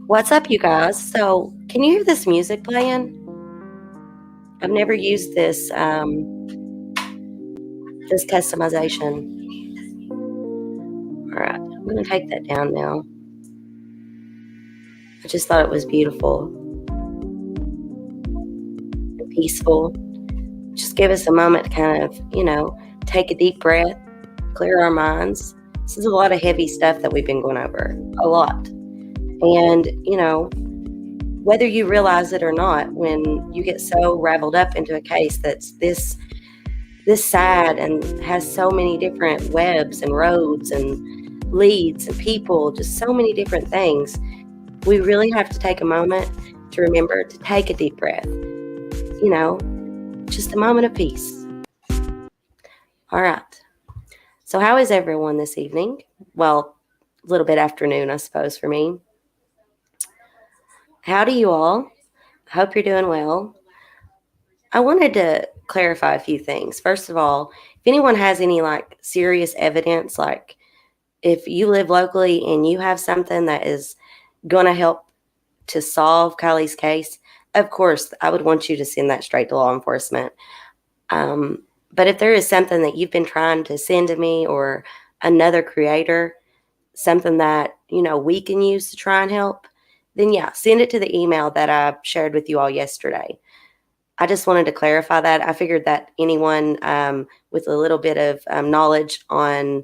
What's up, you guys? So, can you hear this music playing? I've never used this customization. All right, I'm gonna take that down now. I just thought it was beautiful and peaceful. Just give us a moment to kind of, take a deep breath, clear our minds. This is a lot of heavy stuff that we've been going over, a lot. And, whether you realize it or not, when you get so raveled up into a case that's this sad and has so many different webs and roads and leads and people, just so many different things, we really have to take a moment to remember to take a deep breath, just a moment of peace. All right. So how is everyone this evening? Well, a little bit afternoon, I suppose, for me. Howdy, you all. Hope you're doing well. I wanted to clarify a few things. First of all, if anyone has any serious evidence, like if you live locally and you have something that is going to help to solve Kiely's case, of course, I would want you to send that straight to law enforcement. But if there is something that you've been trying to send to me or another creator, something that, we can use to try and help, then yeah, send it to the email that I shared with you all yesterday. I just wanted to clarify that. I figured that anyone with a little bit of knowledge on,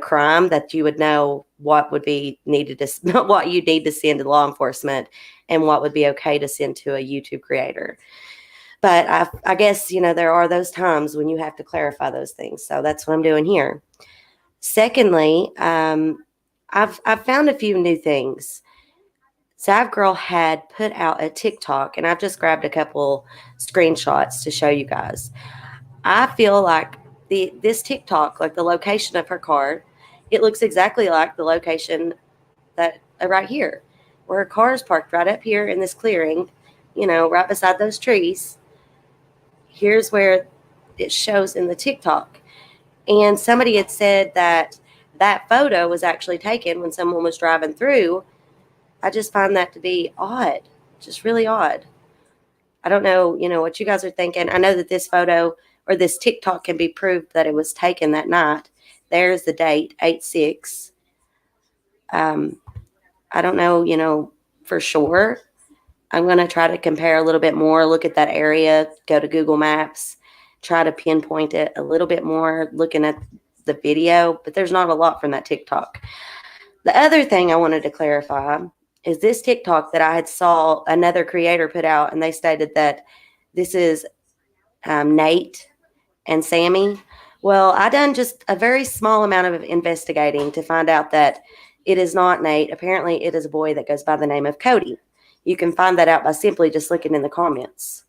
crime, that you would know what would be needed to, what you need to send to law enforcement and what would be okay to send to a YouTube creator. But I guess, there are those times when you have to clarify those things. So that's what I'm doing here. Secondly, I've found a few new things. Sav Girl had put out a TikTok, and I've just grabbed a couple screenshots to show you guys. I feel like this TikTok, like the location of her car, it looks exactly like the location that right here, where her car is parked right up here in this clearing, right beside those trees. Here's where it shows in the TikTok. And somebody had said that photo was actually taken when someone was driving through. I just find that to be odd, just really odd. I don't know, what you guys are thinking. I know that this photo or this TikTok can be proved that it was taken that night. There's the date, 8/6. I don't know, for sure. I'm going to try to compare a little bit more, look at that area, go to Google Maps, try to pinpoint it a little bit more, looking at the video, but there's not a lot from that TikTok. The other thing I wanted to clarify is this TikTok that I had saw another creator put out, and they stated that this is Nate and Sammy. Well, I done just a very small amount of investigating to find out that it is not Nate. Apparently, it is a boy that goes by the name of Cody. You can find that out by simply just looking in the comments.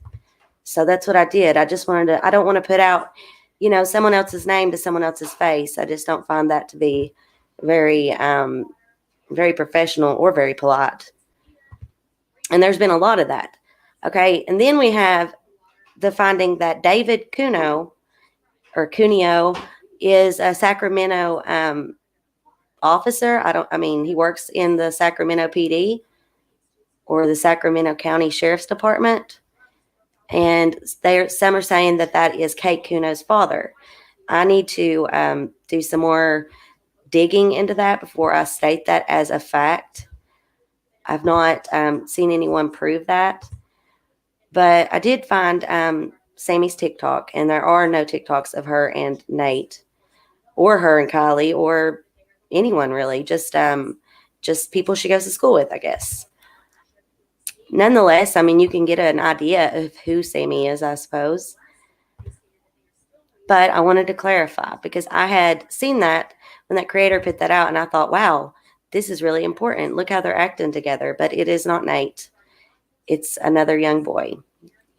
So that's what I did. I just wanted to, I don't want to put out, someone else's name to someone else's face. I just don't find that to be very, very professional or very polite. And there's been a lot of that. Okay. And then we have the finding that David Cuneo is a Sacramento officer. He works in the Sacramento PD or the Sacramento County Sheriff's Department. And some are saying that is Kate Cuneo's father. I need to do some more digging into that before I state that as a fact. I've not seen anyone prove that. But I did find Sammy's TikTok, and there are no TikToks of her and Nate or her and Kiely or anyone really, just people she goes to school with, I guess. Nonetheless, you can get an idea of who Sammy is, I suppose. But I wanted to clarify because I had seen that when that creator put that out, and I thought, wow, this is really important. Look how they're acting together. But it is not Nate. It's another young boy.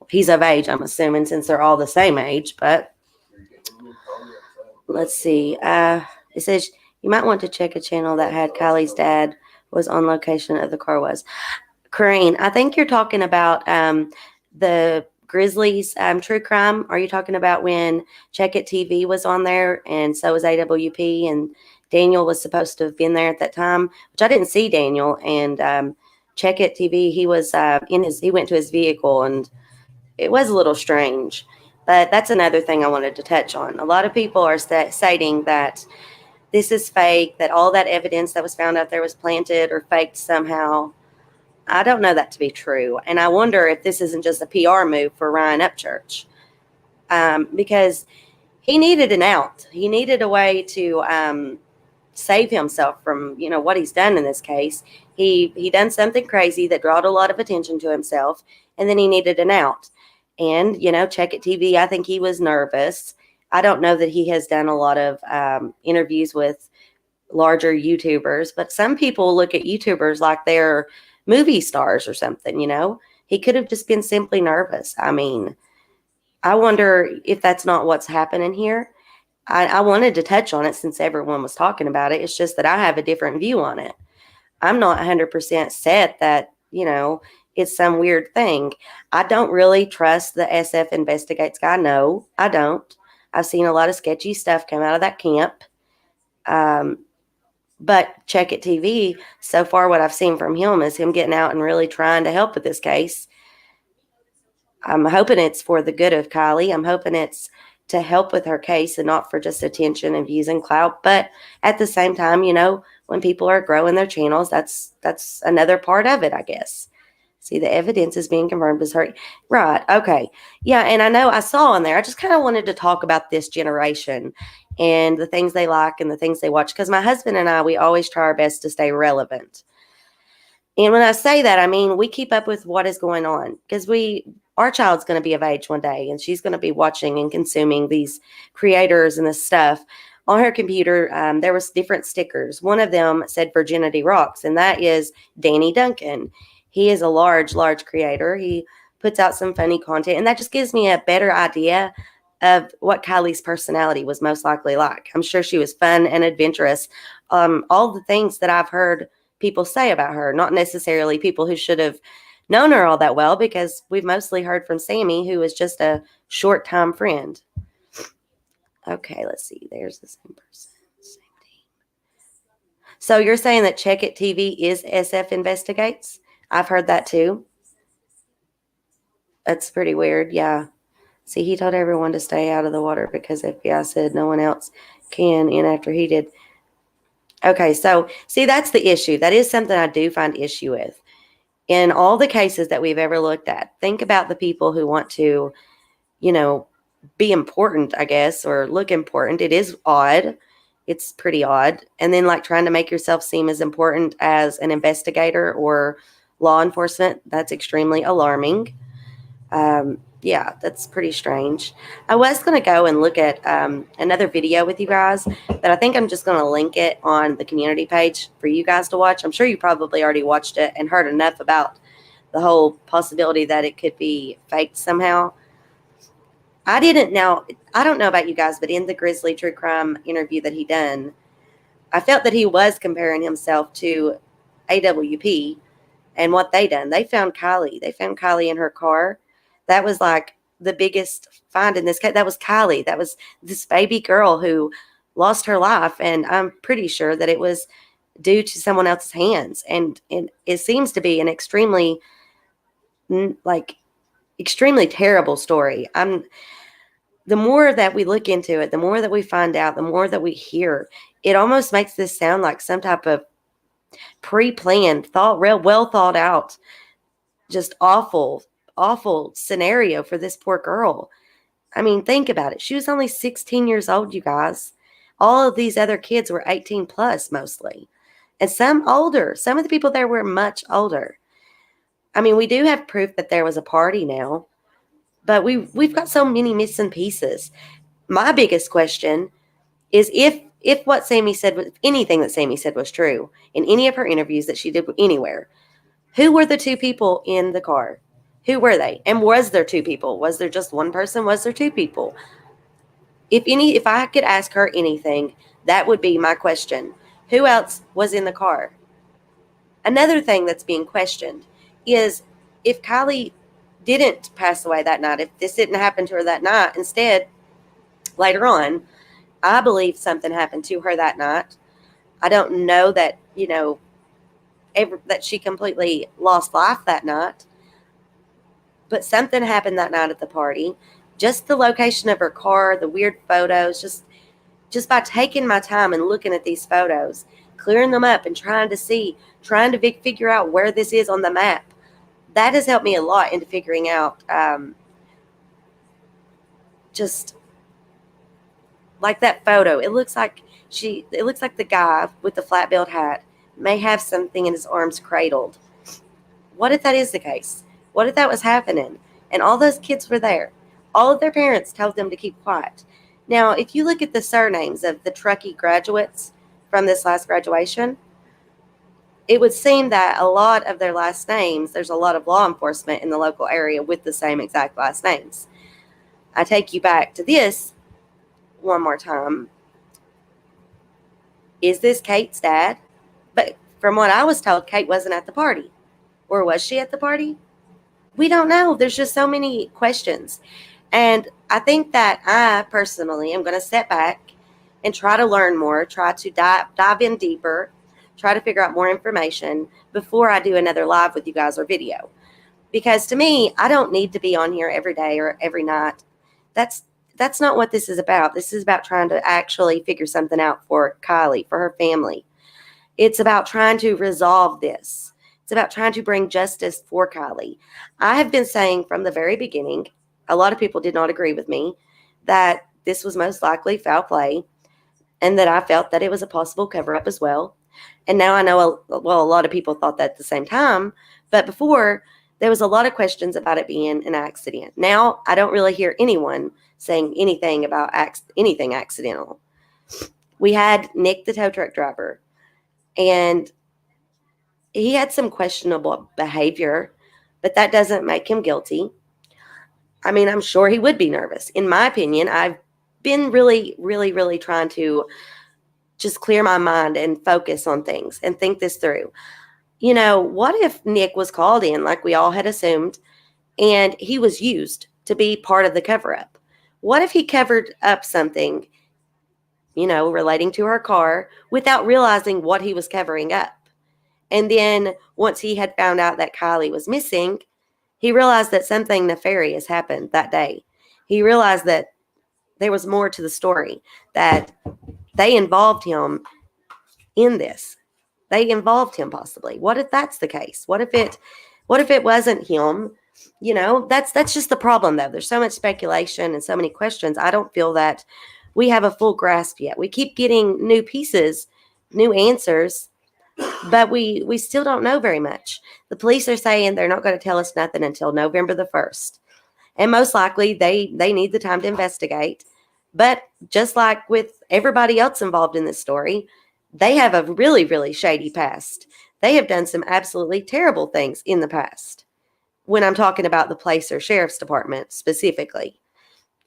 He's of age, I'm assuming, since they're all the same age. But let's see. It says you might want to check a channel that had Kiely's dad was on location of the car was. Corrine, I think you're talking about the Grizzlies true crime. Are you talking about when Check It TV was on there and so was AWP, and Daniel was supposed to have been there at that time, which I didn't see Daniel, and Check It TV, he was he went to his vehicle, and it was a little strange. But that's another thing I wanted to touch on. A lot of people are stating that this is fake, that all that evidence that was found out there was planted or faked somehow. I don't know that to be true. And I wonder if this isn't just a PR move for Ryan UpChurch, because he needed an out. He needed a way to save himself from, what he's done in this case. He done something crazy that brought a lot of attention to himself, and then he needed an out. And, Check It TV, I think he was nervous. I don't know that he has done a lot of interviews with larger YouTubers, but some people look at YouTubers like they're movie stars or something. He could have just been simply nervous. I mean, I wonder if that's not what's happening here. I wanted to touch on it since everyone was talking about it. It's just that I have a different view on it. I'm not 100% set that, it's some weird thing. I don't really trust the SF Investigates guy. No, I don't. I've seen a lot of sketchy stuff come out of that camp. But Check It TV, so far what I've seen from him is him getting out and really trying to help with this case. I'm hoping it's for the good of Kiely. I'm hoping it's to help with her case and not for just attention and views and clout. But at the same time, when people are growing their channels, that's another part of it, I guess. See, the evidence is being confirmed as her. Right. Okay. Yeah. And I know I saw on there, I just kind of wanted to talk about this generation and the things they like and the things they watch. Because my husband and I, we always try our best to stay relevant. And when I say that, I mean, we keep up with what is going on because our child's going to be of age one day, and she's going to be watching and consuming these creators and this stuff. On her computer, there was different stickers. One of them said Virginity Rocks, and that is Danny Duncan. He is a large creator. He puts out some funny content, and that just gives me a better idea of what Kiely's personality was most likely like. I'm sure she was fun and adventurous. All the things that I've heard people say about her, not necessarily people who should have known her all that well, because we've mostly heard from Sammy, who was just a short-time friend. Okay, let's see. There's the same person. Same team. So you're saying that Check It TV is SF Investigates? I've heard that too. That's pretty weird. Yeah. See, he told everyone to stay out of the water because FBI said no one else can in after he did. Okay, so see, that's the issue. That is something I do find issue with. In all the cases that we've ever looked at, think about the people who want to, be important, I guess, or look important. It is odd. It's pretty odd. And then trying to make yourself seem as important as an investigator or law enforcement, that's extremely alarming. Yeah, that's pretty strange. I was going to go and look at another video with you guys, but I think I'm just going to link it on the community page for you guys to watch. I'm sure you probably already watched it and heard enough about the whole possibility that it could be faked somehow. I don't know about you guys, but in the Grizzly True Crime interview that he done, I felt that he was comparing himself to AWP and what they done. They found Kiely. They found Kiely in her car. That was the biggest find in this case. That was Kiely. That was this baby girl who lost her life. And I'm pretty sure that it was due to someone else's hands. And it seems to be an extremely terrible story. The more that we look into it, the more that we find out, the more that we hear, it almost makes this sound like some type of pre-planned, well thought out, just awful scenario for this poor girl. I mean, think about it. She was only 16 years old, you guys. All of these other kids were 18 plus mostly, and some older. Some of the people there were much older. I mean, we do have proof that there was a party now, but we've got so many missing pieces. My biggest question is if what Sammy said, if anything that Sammy said was true in any of her interviews that she did anywhere, who were the two people in the car? Who were they? And was there two people? Was there just one person? Was there two people? If I could ask her anything, that would be my question. Who else was in the car? Another thing that's being questioned is if Kiely didn't pass away that night, if this didn't happen to her that night, instead, later on, I believe something happened to her that night. I don't know that, that she completely lost life that night. But something happened that night at the party. Just the location of her car, the weird photos, just by taking my time and looking at these photos, clearing them up and trying to figure out where this is on the map. That has helped me a lot into figuring out just like that photo. It looks like the guy with the flat billed hat may have something in his arms cradled. What if that is the case? What if that was happening? And all those kids were there. All of their parents told them to keep quiet. Now, if you look at the surnames of the Truckee graduates from this last graduation, it would seem that a lot of their last names, there's a lot of law enforcement in the local area with the same exact last names. I take you back to this one more time. Is this Kate's dad? But from what I was told, Kate wasn't at the party. Or was she at the party? We don't know. There's just so many questions. And I think that I personally am going to step back and try to learn more, try to dive in deeper, try to figure out more information before I do another live with you guys or video. Because to me, I don't need to be on here every day or every night. That's not what this is about. This is about trying to actually figure something out for Kiely, for her family. It's about trying to resolve this. It's about trying to bring justice for Kiely. I have been saying from the very beginning, a lot of people did not agree with me, that this was most likely foul play and that I felt that it was a possible cover-up as well. And now I know, a lot of people thought that at the same time. But before, there was a lot of questions about it being an accident. Now, I don't really hear anyone saying anything about anything accidental. We had Nick, the tow truck driver, and he had some questionable behavior, but that doesn't make him guilty. I mean, I'm sure he would be nervous. In my opinion, I've been really, really, really trying to just clear my mind and focus on things and think this through. You know, what if Nick was called in like we all had assumed and he was used to be part of the cover-up? What if he covered up something, relating to her car without realizing what he was covering up? And then once he had found out that Kiely was missing, he realized that something nefarious happened that day. He realized that there was more to the story, that they involved him in this. They involved him possibly. What if that's the case? What if it wasn't him? That's just the problem though. There's so much speculation and so many questions. I don't feel that we have a full grasp yet. We keep getting new pieces, new answers, but we still don't know very much. The police are saying they're not going to tell us nothing until November the 1st. And most likely they need the time to investigate. But just like with everybody else involved in this story, they have a really, really shady past. They have done some absolutely terrible things in the past. When I'm talking about the Placer Sheriff's Department specifically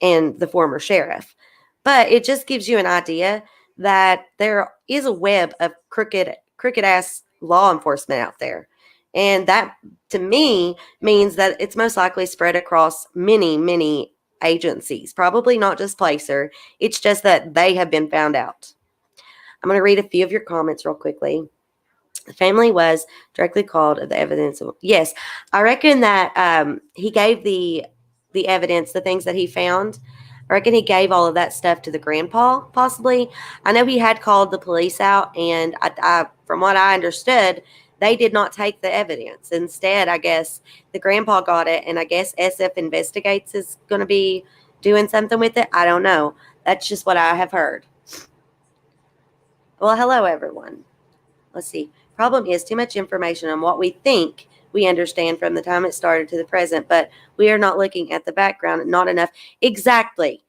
and the former sheriff. But it just gives you an idea that there is a web of crooked ass law enforcement out there. And that to me means that it's most likely spread across many, many agencies, probably not just Placer. It's just that they have been found out. I'm going to read a few of your comments real quickly. The family was directly called of the evidence. Yes, I reckon that he gave the evidence, the things that he found. I reckon he gave all of that stuff to the grandpa, possibly. I know he had called the police out, and I from what I understood, they did not take the evidence. Instead, I guess the grandpa got it, and I guess SF Investigates is going to be doing something with it. I don't know. That's just what I have heard. Well, hello, everyone. Let's see. Problem is too much information on what we think we understand from the time it started to the present, but we are not looking at the background, not enough. Exactly.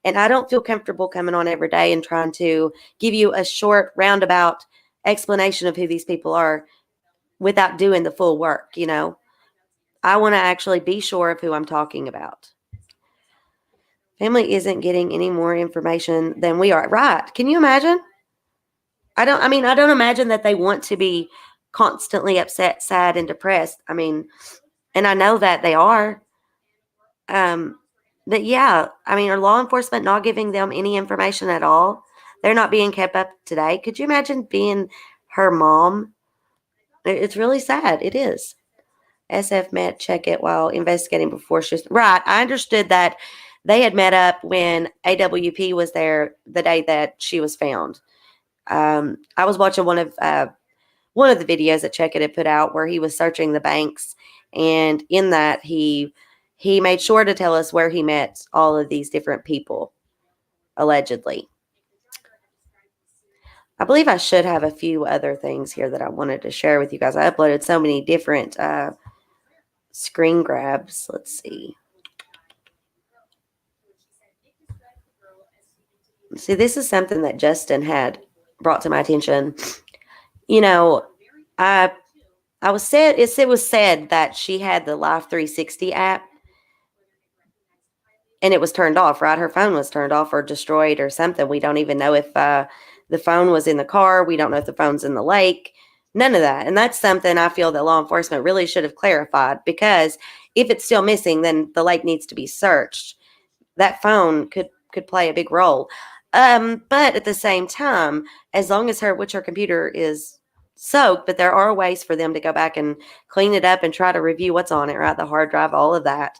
And I don't feel comfortable coming on every day and trying to give you a short, roundabout explanation of who these people are without doing the full work, I want to actually be sure of who I'm talking about. Family isn't getting any more information than we are. Right. Can you imagine? I don't imagine that they want to be constantly upset, sad, and depressed. And I know that they are. But yeah, are law enforcement not giving them any information at all? They're not being kept up to date. Could you imagine being her mom It's really sad. It is. SF met check it while investigating before she was right. I understood that they had met up when AWP was there the day that she was found. I was watching one of the videos that Check It had put out where he was searching the banks, and in that he made sure to tell us where he met all of these different people, allegedly. I believe I should have a few other things here that I wanted to share with you guys. I uploaded so many different screen grabs. Let's see. See, this is something that Justin had brought to my attention. You know, I it was said that she had the Life 360 app and it was turned off, right? Her phone was turned off or destroyed or something. We don't even know if the phone was in the car. We don't know if the phone's in the lake. None of that. And that's something I feel that law enforcement really should have clarified, because if it's still missing, then the lake needs to be searched. That phone could play a big role. But at the same time, as long as her computer is soaked, but there are ways for them to go back and clean it up and try to review what's on it, right? The hard drive, all of that.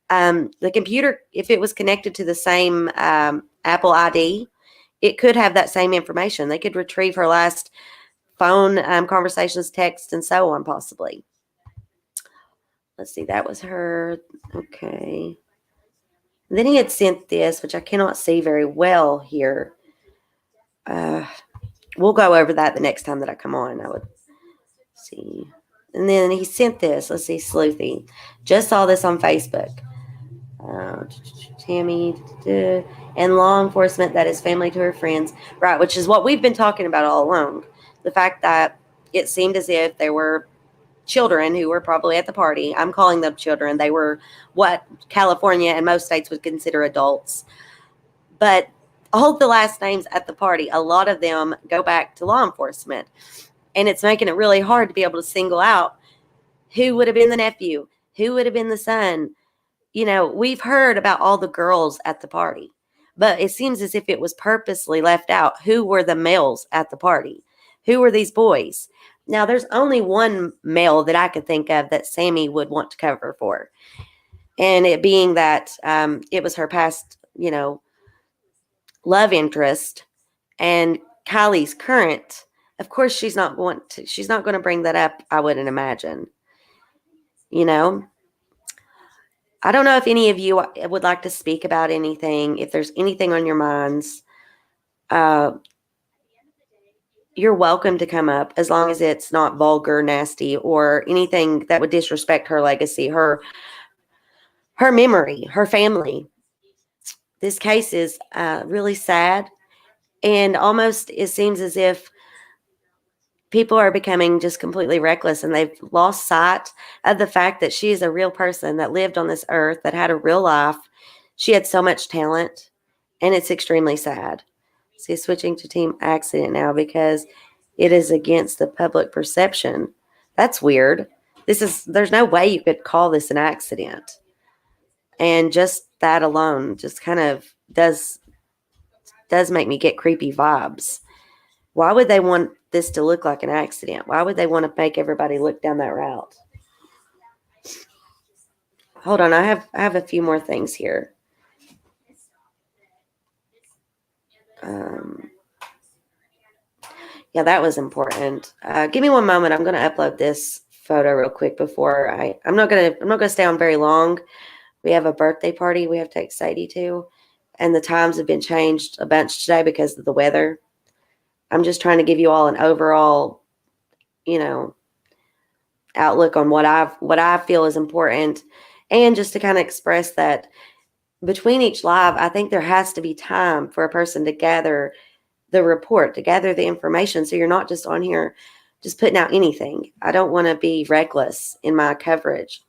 The computer, if it was connected to the same Apple ID, it could have that same information. They could retrieve her last phone conversations, text, and so on, possibly. Let's see, that was her. Okay. Then he had sent this, which I cannot see very well here. We'll go over that the next time that I come on. I would see. And then he sent this. Let's see, Sleuthy. Just saw this on Facebook. Tammy, and law enforcement that is family to her friends. Right, which is what we've been talking about all along. The fact that it seemed as if there were children who were probably at the party. I'm calling them children. They were what California and most states would consider adults. But all the last names at the party, a lot of them go back to law enforcement. And it's making it really hard to be able to single out who would have been the nephew, who would have been the son. You know, we've heard about all the girls at the party, but it seems as if it was purposely left out. Who were the males at the party? Who were these boys? Now, there's only one male that I could think of that Sammy would want to cover for. And it being that it was her past, love interest, and Kylie's current. Of course, she's not going to bring that up, I wouldn't imagine. I don't know if any of you would like to speak about anything. If there's anything on your minds, you're welcome to come up, as long as it's not vulgar, nasty, or anything that would disrespect her legacy, her memory, her family. This case is really sad, and almost it seems as if people are becoming just completely reckless, and they've lost sight of the fact that she is a real person that lived on this earth, that had a real life. She had so much talent, and it's extremely sad. See, switching to team accident now because it is against the public perception. That's weird. There's no way you could call this an accident. And just that alone just kind of does make me get creepy vibes. Why would they want this to look like an accident? Why would they want to make everybody look down that route? Hold on, I have a few more things here. Yeah, that was important. Give me one moment. I'm going to upload this photo real quick before I'm not going to stay on very long. We have a birthday party we have to take Sadie to, and the times have been changed a bunch today because of the weather. I'm just trying to give you all an overall, outlook on what I feel is important, and just to kind of express that between each live, I think there has to be time for a person to gather the report, to gather the information, so you're not just on here just putting out anything. I don't want to be reckless in my coverage.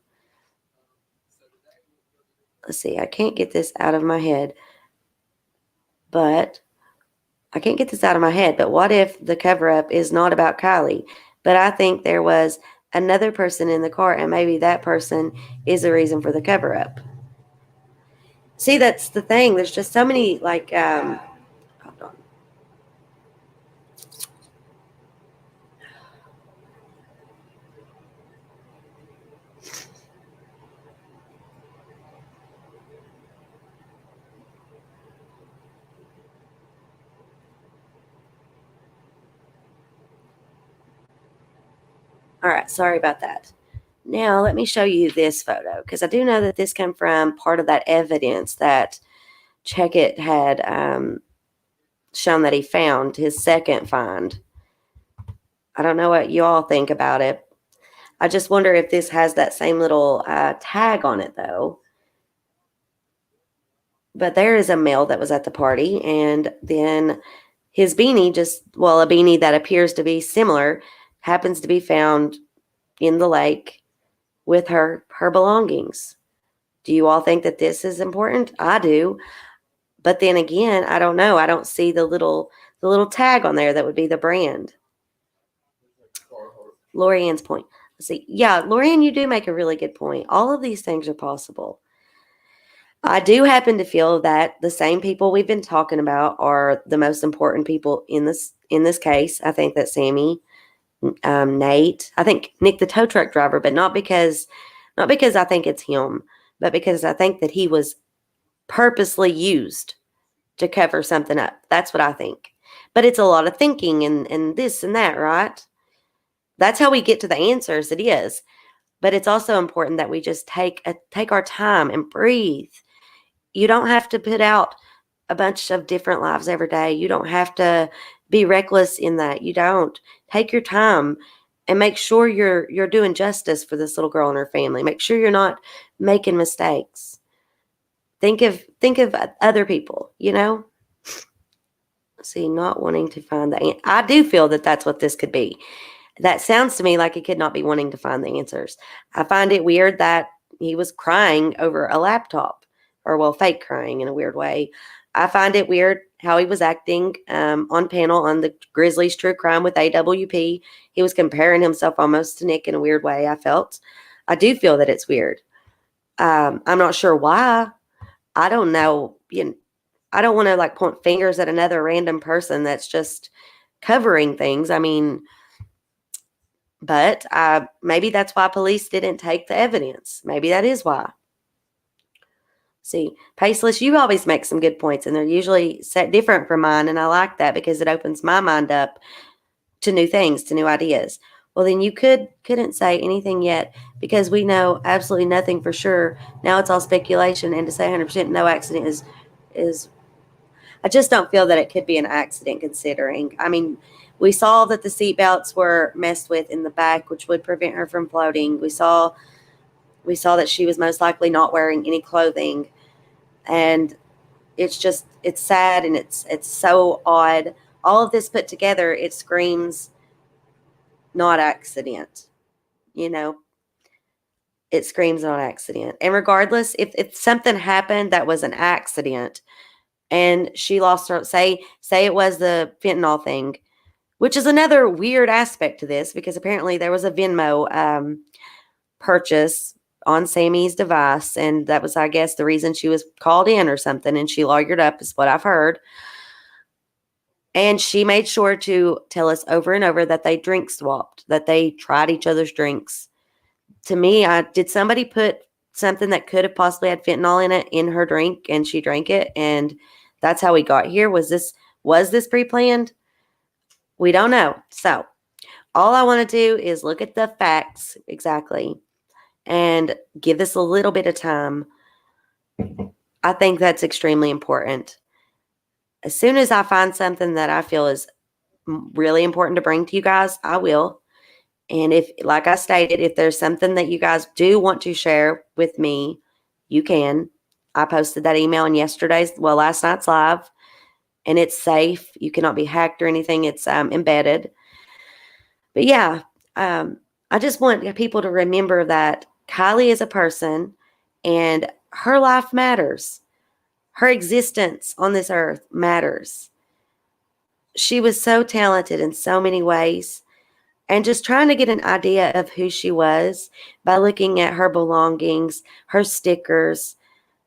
Let's see, I can't get this out of my head. But what if the cover-up is not about Kiely? But I think there was another person in the car, and maybe that person is the reason for the cover-up. See, that's the thing. There's just so many, hold on. All right, sorry about that. Now let me show you this photo, because I do know that this came from part of that evidence that Checkett had shown that he found, his second find. I don't know what you all think about it. I just wonder if this has that same little tag on it, though. But there is a male that was at the party, and then his beanie a beanie that appears to be similar happens to be found in the lake with her belongings. Do you all think that this is important? I do. But then again, I don't know. I don't see the little tag on there that would be the brand. Lorianne's point. Let's see. Yeah, Lorianne, you do make a really good point. All of these things are possible. I do happen to feel that the same people we've been talking about are the most important people in this case. I think that Sammy, Nate, I think Nick the tow truck driver, but not because I think it's him, but because I think that he was purposely used to cover something up. That's what I think. But it's a lot of thinking and this and that, right? That's how we get to the answers. It is. But it's also important that we just take our time and breathe. You don't have to put out a bunch of different lives every day. You don't have to be reckless in that. You don't. Take your time and make sure you're doing justice for this little girl and her family. Make sure you're not making mistakes. Think of other people, See, not wanting to find the answer. I do feel that that's what this could be. That sounds to me like he could not be wanting to find the answers. I find it weird that he was crying over a laptop, or fake crying in a weird way. I find it weird how he was acting on panel on the Grizzlies True Crime with AWP. He was comparing himself almost to Nick in a weird way, I felt. I do feel that it's weird. I'm not sure why. I don't know. I don't want to point fingers at another random person that's just covering things. I mean, but maybe that's why police didn't take the evidence. Maybe that is why. See, Paceless, you always make some good points, and they're usually set different from mine, and I like that because it opens my mind up to new things, to new ideas. Well, then you couldn't say anything yet because we know absolutely nothing for sure. Now it's all speculation, and to say 100% no accident is I just don't feel that it could be an accident considering. I mean, we saw that the seatbelts were messed with in the back, which would prevent her from floating. We saw that she was most likely not wearing any clothing. And it's sad and it's so odd. All of this put together, it screams not accident. It screams not accident. And regardless, if something happened that was an accident, and she lost her, say it was the fentanyl thing, which is another weird aspect to this because apparently there was a Venmo purchase on Sammy's device, and that was, I guess, the reason she was called in or something, and she lawyered up is what I've heard. And she made sure to tell us over and over that they drink swapped, that they tried each other's drinks. To me, did somebody put something that could have possibly had fentanyl in it in her drink and she drank it, and that's how we got here? Was this pre-planned? We don't know. So all I want to do is look at the facts exactly and give this a little bit of time. I think that's extremely important. As soon as I find something that I feel is really important to bring to you guys, I will. And if, like I stated, if there's something that you guys do want to share with me, you can. I posted that email in last night's live, and it's safe. You cannot be hacked or anything. It's embedded. But yeah, I just want people to remember that Kiely is a person and her life matters. Her existence on this earth matters. She was so talented in so many ways. And just trying to get an idea of who she was by looking at her belongings, her stickers,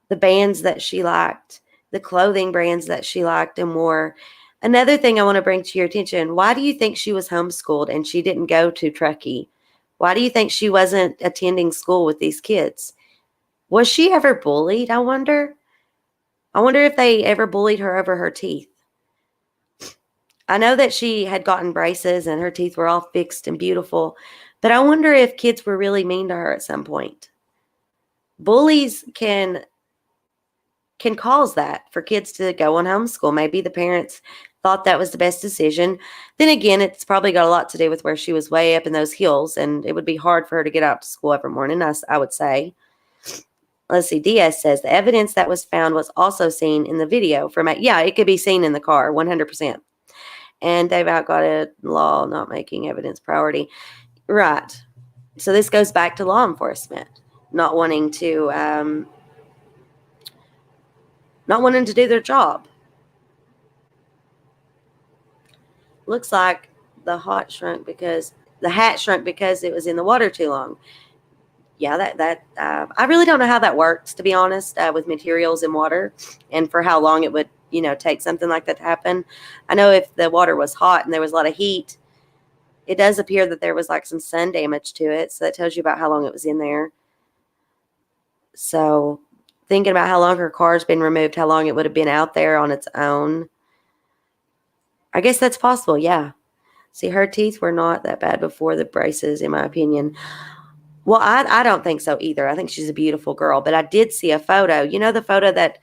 the bands that she liked, the clothing brands that she liked and wore. Another thing I want to bring to your attention, why do you think she was homeschooled and she didn't go to Truckee? Why do you think she wasn't attending school with these kids? Was she ever bullied, I wonder? I wonder if they ever bullied her over her teeth. I know that she had gotten braces and her teeth were all fixed and beautiful, But I wonder if kids were really mean to her at some point. Bullies can cause that for kids to go on homeschool. Maybe the parents thought that was the best decision. Then again, it's probably got a lot to do with where she was way up in those hills, and it would be hard for her to get out to school every morning, I would say. Let's see. Diaz says the evidence that was found was also seen in the video from, yeah, it could be seen in the car, 100%. And they've outlawed law not making evidence priority. Right. So this goes back to law enforcement not wanting to do their job. Looks like the hat shrunk because it was in the water too long. Yeah, I really don't know how that works, to be honest, with materials in water and for how long it would, take something like that to happen. I know if the water was hot and there was a lot of heat, it does appear that there was like some sun damage to it. So that tells you about how long it was in there. So thinking about how long her car's been removed, how long it would have been out there on its own. I guess that's possible, yeah. See, her teeth were not that bad before the braces, in my opinion. Well, I don't think so either. I think she's a beautiful girl. But I did see a photo. You know the photo that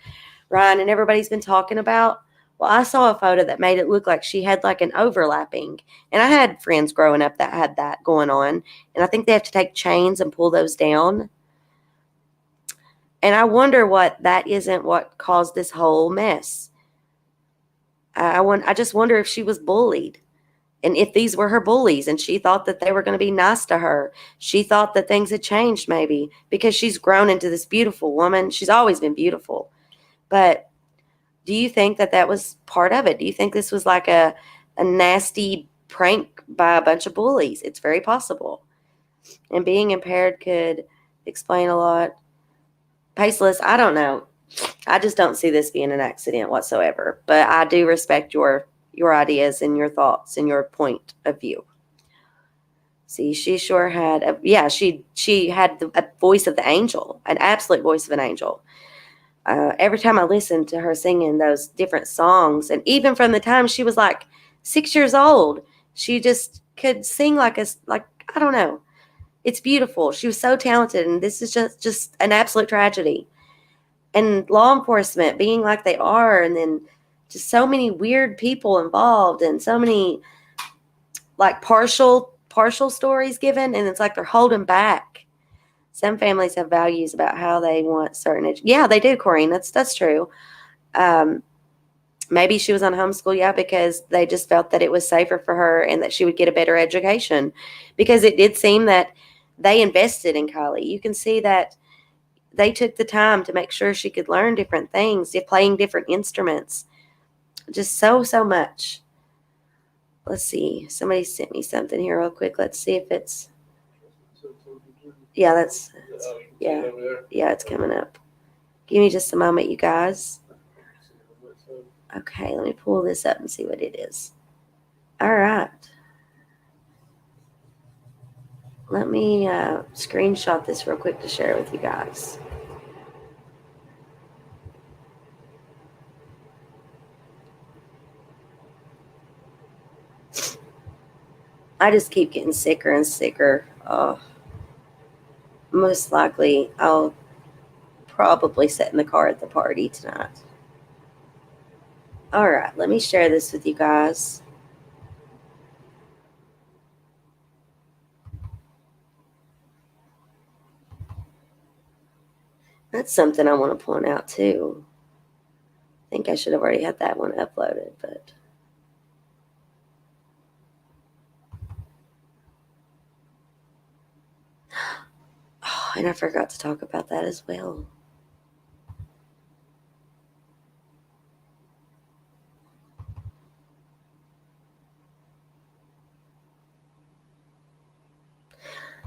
Ryan and everybody's been talking about? Well, I saw a photo that made it look like she had like an overlapping. And I had friends growing up that had that going on. And I think they have to take chains and pull those down. And I wonder what that isn't what caused this whole mess. I just wonder if she was bullied. And if these were her bullies and she thought that they were going to be nice to her. She thought that things had changed maybe because she's grown into this beautiful woman. She's always been beautiful. But do you think that that was part of it? Do you think this was like a nasty prank by a bunch of bullies? It's very possible. And being impaired could explain a lot. Paceless, I don't know. I just don't see this being an accident whatsoever. But I do respect your ideas and your thoughts and your point of view. See, she sure had she had a voice of the angel, an absolute voice of an angel. Every time I listened to her singing those different songs, and even from the time she was like 6 years old, she just could sing like I don't know. It's beautiful. She was so talented, and this is just an absolute tragedy. And law enforcement being like they are, and then just so many weird people involved, and so many like partial stories given, and it's like they're holding back. Some families have values about how they want certain yeah, they do, Corrine. That's true. Maybe she was on homeschool, yeah, because they just felt that it was safer for her and that she would get a better education. Because it did seem that they invested in Kiely. You can see that they took the time to make sure she could learn different things, playing different instruments. Just so much. Let's see. Somebody sent me something here real quick. Let's see if it's. Yeah, yeah, it's coming up. Give me just a moment, you guys. Okay, let me pull this up and see what it is. All right. Let me screenshot this real quick to share it with you guys. I just keep getting sicker and sicker. Oh, most likely I'll probably sit in the car at the party tonight. All right, let me share this with you guys. That's something I want to point out too. I think I should have already had that one uploaded, but oh, and I forgot to talk about that as well.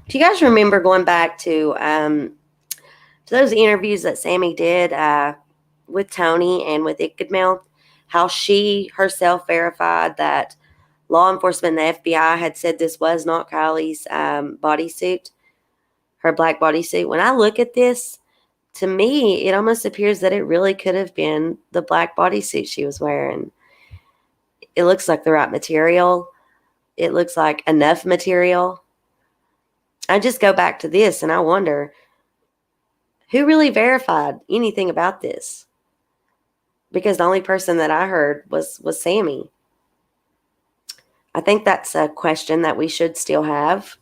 Do you guys remember going back to those interviews that Sammy did with Tony and with Ickadmouth, how she herself verified that law enforcement and the FBI had said this was not Kiely's bodysuit, her black bodysuit? When I look at this, to me, it almost appears that it really could have been the black bodysuit she was wearing. It looks like the right material. It looks like enough material. I just go back to this and I wonder, who really verified anything about this? Because the only person that I heard was Sammy. I think that's a question that we should still have.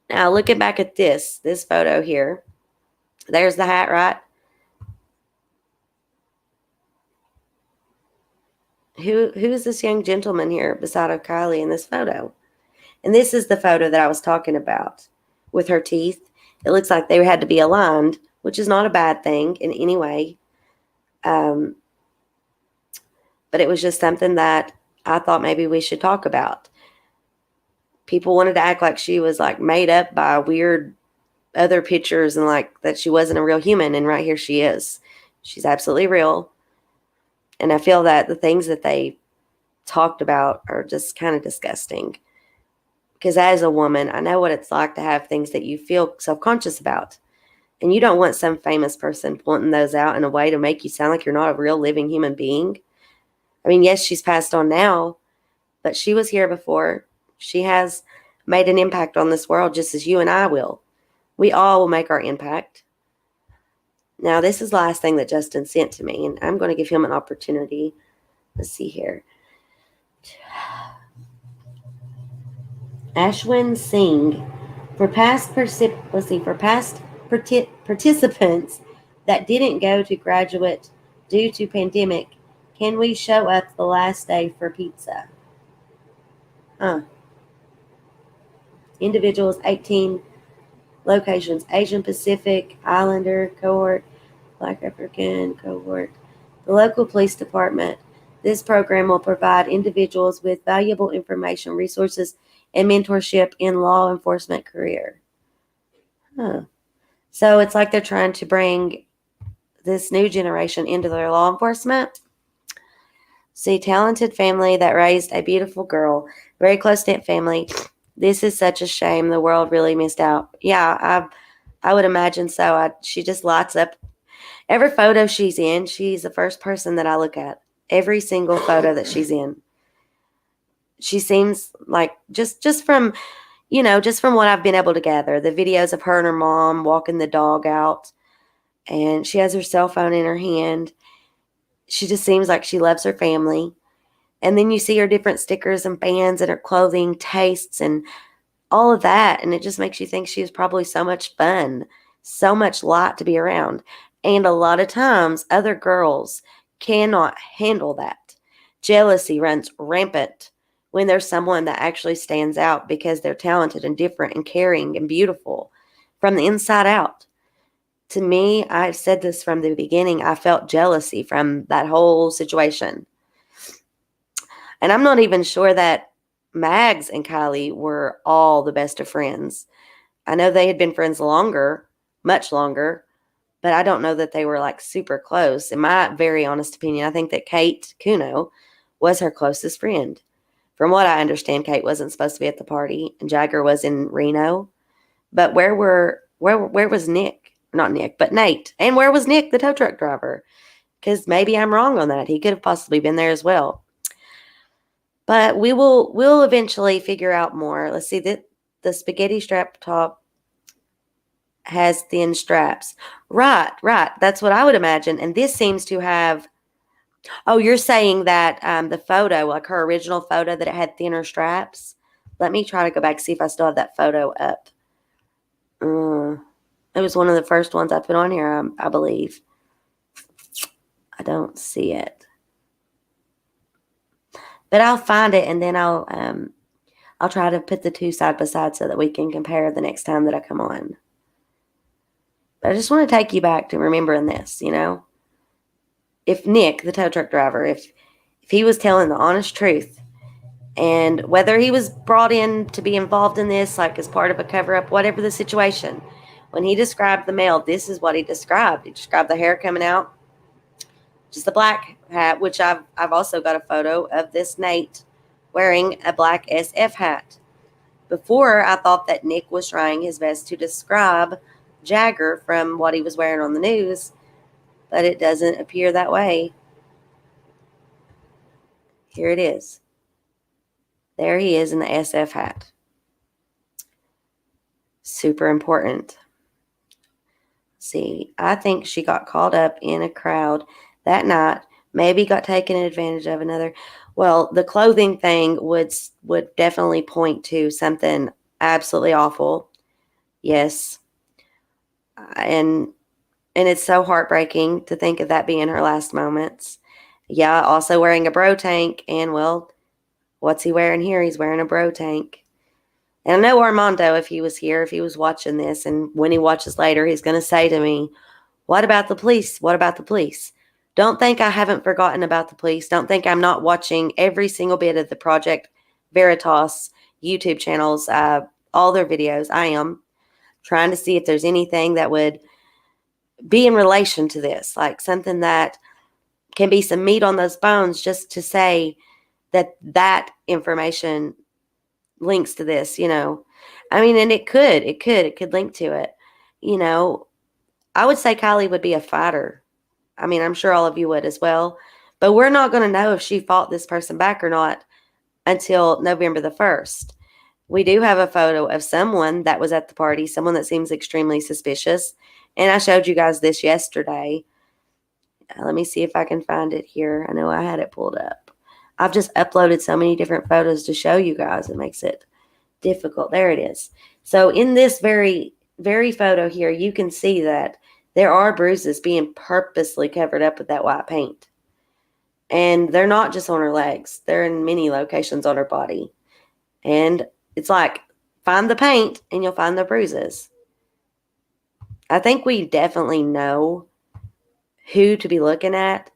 Now, looking back at this photo here, there's the hat, right? Who is this young gentleman here beside of Kiely in this photo? And this is the photo that I was talking about with her teeth. It looks like they had to be aligned, which is not a bad thing in any way. But it was just something that I thought maybe we should talk about. People wanted to act like she was like made up by weird other pictures and like that she wasn't a real human. And right here she is. She's absolutely real. And I feel that the things that they talked about are just kind of disgusting. Because as a woman, I know what it's like to have things that you feel self-conscious about. And you don't want some famous person pointing those out in a way to make you sound like you're not a real living human being. I mean, yes, she's passed on now, but she was here before. She has made an impact on this world just as you and I will. We all will make our impact. Now, this is the last thing that Justin sent to me, and I'm going to give him an opportunity. Let's see here. Ashwin Singh, for past participants that didn't go to graduate due to pandemic, can we show up the last day for pizza? Individuals, 18 locations, Asian Pacific, Islander cohort, Black African cohort, the local police department. This program will provide individuals with valuable information, resources, and mentorship in law enforcement career. So it's like they're trying to bring this new generation into their law enforcement. See, talented family that raised a beautiful girl, very close-knit family. This is such a shame. The world really missed out. Yeah, I would imagine so. She just lights up. Every photo she's in, she's the first person that I look at. Every single photo that she's in. She seems like just from, just from what I've been able to gather, the videos of her and her mom walking the dog out, and she has her cell phone in her hand. She just seems like she loves her family. And then you see her different stickers and bands and her clothing tastes and all of that. And it just makes you think she was probably so much fun, so much light to be around. And a lot of times other girls cannot handle that. Jealousy runs rampant when there's someone that actually stands out because they're talented and different and caring and beautiful from the inside out. To me, I've said this from the beginning, I felt jealousy from that whole situation. And I'm not even sure that Mags and Kiely were all the best of friends. I know they had been friends longer, much longer, but I don't know that they were like super close. In my very honest opinion, I think that Kate Kuno was her closest friend. From what I understand, Kate wasn't supposed to be at the party and Jagger was in Reno. But where was Nick? Not Nick, but Nate. And where was Nick, the tow truck driver? Because maybe I'm wrong on that. He could have possibly been there as well. But we'll eventually figure out more. Let's see, the spaghetti strap top has thin straps. Right. That's what I would imagine. And this seems to have, oh, you're saying that the photo, like her original photo, that it had thinner straps? Let me try to go back and see if I still have that photo up. It was one of the first ones I put on here, I believe. I don't see it. But I'll find it and then I'll try to put the two side by side so that we can compare the next time that I come on. But I just want to take you back to remembering this, If Nick, the tow truck driver, if he was telling the honest truth, and whether he was brought in to be involved in this, like as part of a cover-up, whatever the situation, when he described the male, this is what he described. He described the hair coming out, just a black hat, which I've also got a photo of this Nate wearing a black SF hat. Before, I thought that Nick was trying his best to describe Jagger from what he was wearing on the news, but it doesn't appear that way. Here it is. There he is in the SF hat. Super important. See, I think she got caught up in a crowd that night, maybe got taken advantage of another. Well, the clothing thing would definitely point to something absolutely awful. Yes. And it's so heartbreaking to think of that being her last moments. Yeah, also wearing a bro tank, and well, what's he wearing here? He's wearing a bro tank. And I know Armando, if he was here, if he was watching this, and when he watches later, he's going to say to me, what about the police? What about the police? Don't think I haven't forgotten about the police. Don't think I'm not watching every single bit of the Project Veritas YouTube channels, all their videos. I am trying to see if there's anything that would be in relation to this, like something that can be some meat on those bones, just to say that information links to this, I mean, and it could link to it. I would say Kiely would be a fighter. I mean, I'm sure all of you would as well, but we're not going to know if she fought this person back or not until November the 1st. We do have a photo of someone that was at the party, someone that seems extremely suspicious. And I showed you guys this yesterday. Let me see if I can find it here. I know I had it pulled up. I've just uploaded so many different photos to show you guys. It makes it difficult. There it is. So in this very, very photo here, you can see that there are bruises being purposely covered up with that white paint. And they're not just on her legs. They're in many locations on her body. And it's like, find the paint and you'll find the bruises. I think we definitely know who to be looking at,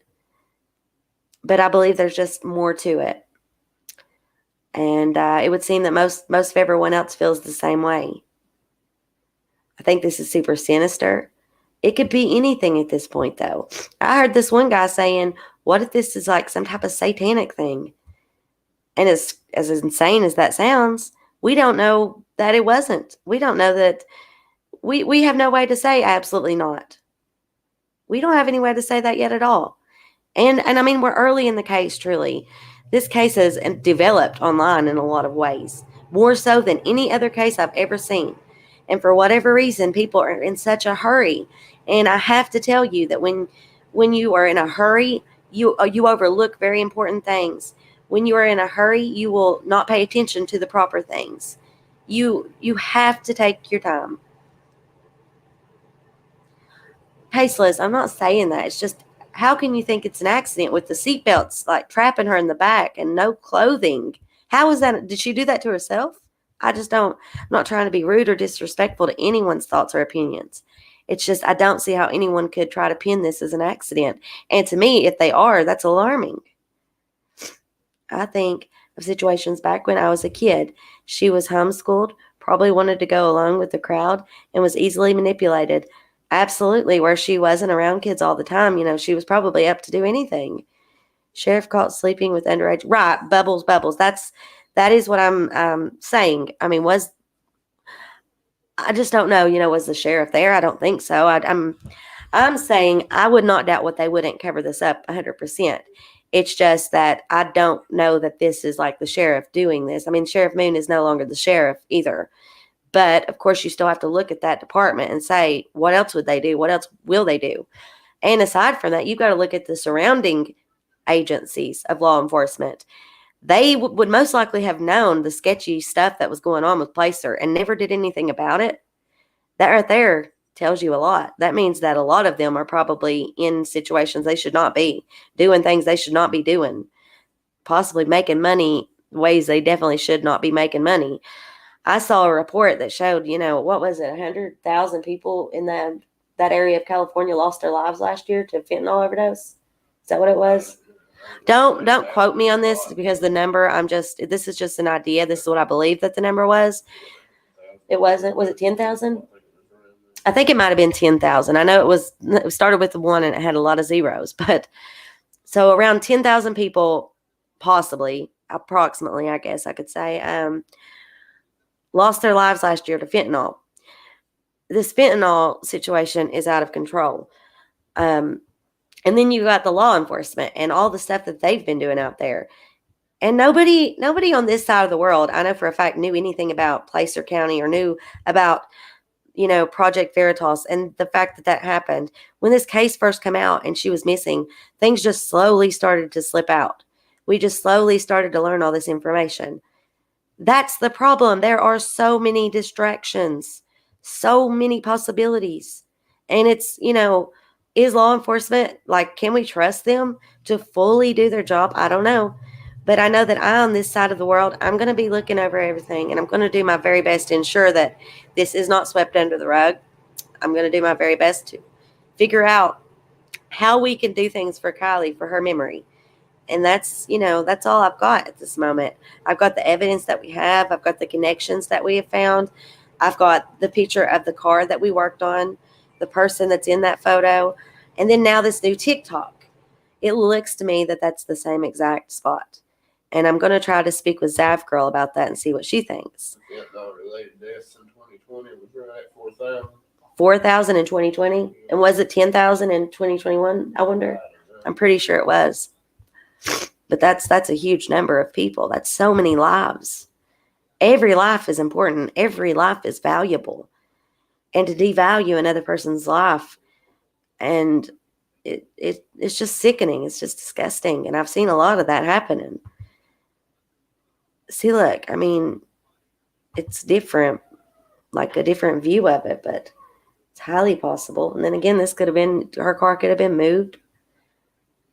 but I believe there's just more to it. And it would seem that most of everyone else feels the same way. I think this is super sinister. It could be anything at this point, though. I heard this one guy saying, what if this is like some type of satanic thing? And as insane as that sounds, we don't know that it wasn't. We don't know that. We have no way to say absolutely not. We don't have any way to say that yet at all. And I mean, we're early in the case, truly. This case has developed online in a lot of ways, more so than any other case I've ever seen. And for whatever reason, people are in such a hurry. And I have to tell you that when you are in a hurry, you overlook very important things. When you are in a hurry, you will not pay attention to the proper things. You have to take your time. Tasteless, I'm not saying that. It's just, how can you think it's an accident with the seatbelts like trapping her in the back and no clothing? How is that? Did she do that to herself? I just don't. I'm not trying to be rude or disrespectful to anyone's thoughts or opinions. It's just, I don't see how anyone could try to pin this as an accident. And to me, if they are, that's alarming. I think of situations back when I was a kid. She was homeschooled, probably wanted to go along with the crowd, and was easily manipulated. Absolutely, where she wasn't around kids all the time, she was probably up to do anything. Sheriff caught sleeping with underage. Right, bubbles. That is what I'm saying. I mean, I just don't know, was the sheriff there? I don't think so. I'm saying I would not doubt what they wouldn't cover this up 100%. It's just that I don't know that this is like the sheriff doing this. I mean, Sheriff Moon is no longer the sheriff either. But of course, you still have to look at that department and say, what else would they do? What else will they do? And aside from that, you've got to look at the surrounding agencies of law enforcement. They would most likely have known the sketchy stuff that was going on with Placer and never did anything about it. That right there tells you a lot. That means that a lot of them are probably in situations they should not be, doing things they should not be doing, possibly making money ways they definitely should not be making money. I saw a report that showed, what was it, 100,000 people in that area of California lost their lives last year to fentanyl overdose. Is that what it was? Don't quote me on this, because the number, this is just an idea. This is what I believe that the number was. It wasn't. Was it 10,000? I think it might have been 10,000. I know it started with the one and it had a lot of zeros, but so around 10,000 people, possibly, approximately, I guess I could say, lost their lives last year to fentanyl. This fentanyl situation is out of control. And then you got the law enforcement and all the stuff that they've been doing out there. And nobody on this side of the world, I know for a fact, knew anything about Placer County or knew about, Project Veritas and the fact that happened. When this case first came out and she was missing, things just slowly started to slip out. We just slowly started to learn all this information. That's the problem. There are so many distractions, so many possibilities. And it's, is law enforcement, like, can we trust them to fully do their job? I don't know. But I know that I, on this side of the world, I'm going to be looking over everything, and I'm going to do my very best to ensure that this is not swept under the rug. I'm going to do my very best to figure out how we can do things for Kiely, for her memory. And that's all I've got at this moment. I've got the evidence that we have. I've got the connections that we have found. I've got the picture of the car that we worked on, the person that's in that photo, and then now this new TikTok. It looks to me that that's the same exact spot. And I'm going to try to speak with Zav Girl about that and see what she thinks. Related deaths in 2020 was right at 4,000. 4,000 in 2020? And was it 10,000 in 2021? I wonder. I'm pretty sure it was. But that's a huge number of people. That's so many lives. Every life is important. Every life is valuable. And to devalue another person's life, and it's just sickening. It's just disgusting. And I've seen a lot of that happening. See, look, I mean, it's different, like a different view of it, but it's highly possible. And then again, her car could have been moved.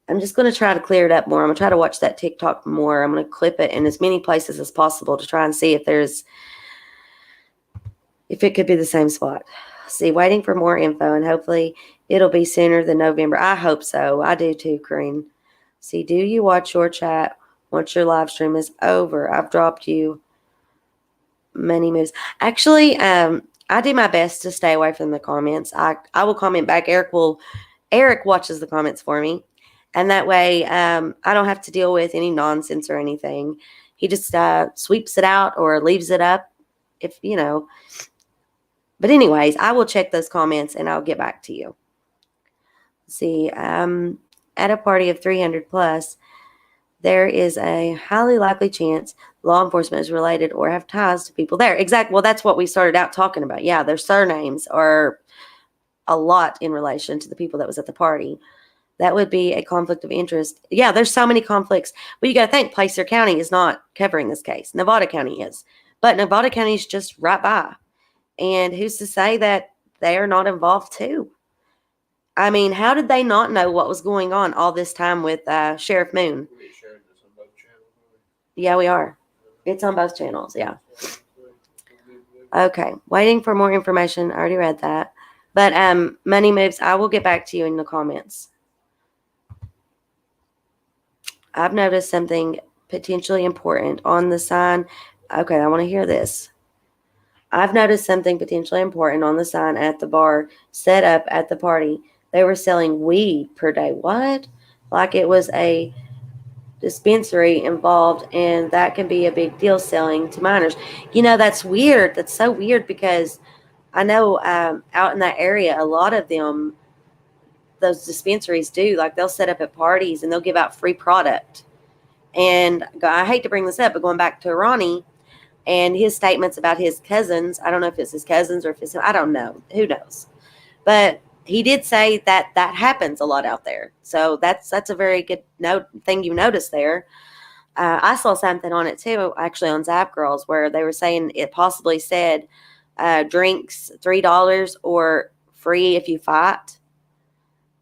I'm just going to try to clear it up more. I'm going to try to watch that TikTok more. I'm going to clip it in as many places as possible to try and see if it could be the same spot. See, waiting for more info, and hopefully it'll be sooner than November. I hope so. I do too, Corrine. See, do you watch your chat once your live stream is over? I've dropped you many moves. Actually, I do my best to stay away from the comments. I will comment back. Eric watches the comments for me. And that way, I don't have to deal with any nonsense or anything. He just sweeps it out or leaves it up, if. But anyways, I will check those comments and I'll get back to you. Let's see, at a party of 300 plus, there is a highly likely chance law enforcement is related or have ties to people there. Exactly. Well, that's what we started out talking about. Yeah, their surnames are a lot in relation to the people that was at the party. That would be a conflict of interest. Yeah, there's so many conflicts. But you got to think, Placer County is not covering this case. Nevada County is. But Nevada County is just right by. And who's to say that they are not involved too? I mean, how did they not know what was going on all this time with Sheriff Moon? Yeah, we are. It's on both channels, yeah. Okay, waiting for more information. I already read that. But money moves, I will get back to you in the comments. I've noticed something potentially important on the sign. Okay, I want to hear this. I've noticed something potentially important on the sign at the bar set up at the party. They were selling weed per day. What? Like it was a dispensary involved, and that can be a big deal selling to minors. That's weird. That's so weird because I know out in that area, a lot of them, those dispensaries do, like they'll set up at parties and they'll give out free product. And I hate to bring this up, but going back to Ronnie and his statements about his cousins, I don't know if it's his cousins or if it's him, I don't know. Who knows? But he did say that happens a lot out there. So that's a very good thing you noticed there. I saw something on it too, actually on Zap Girls, where they were saying it possibly said drinks $3 or free if you fight.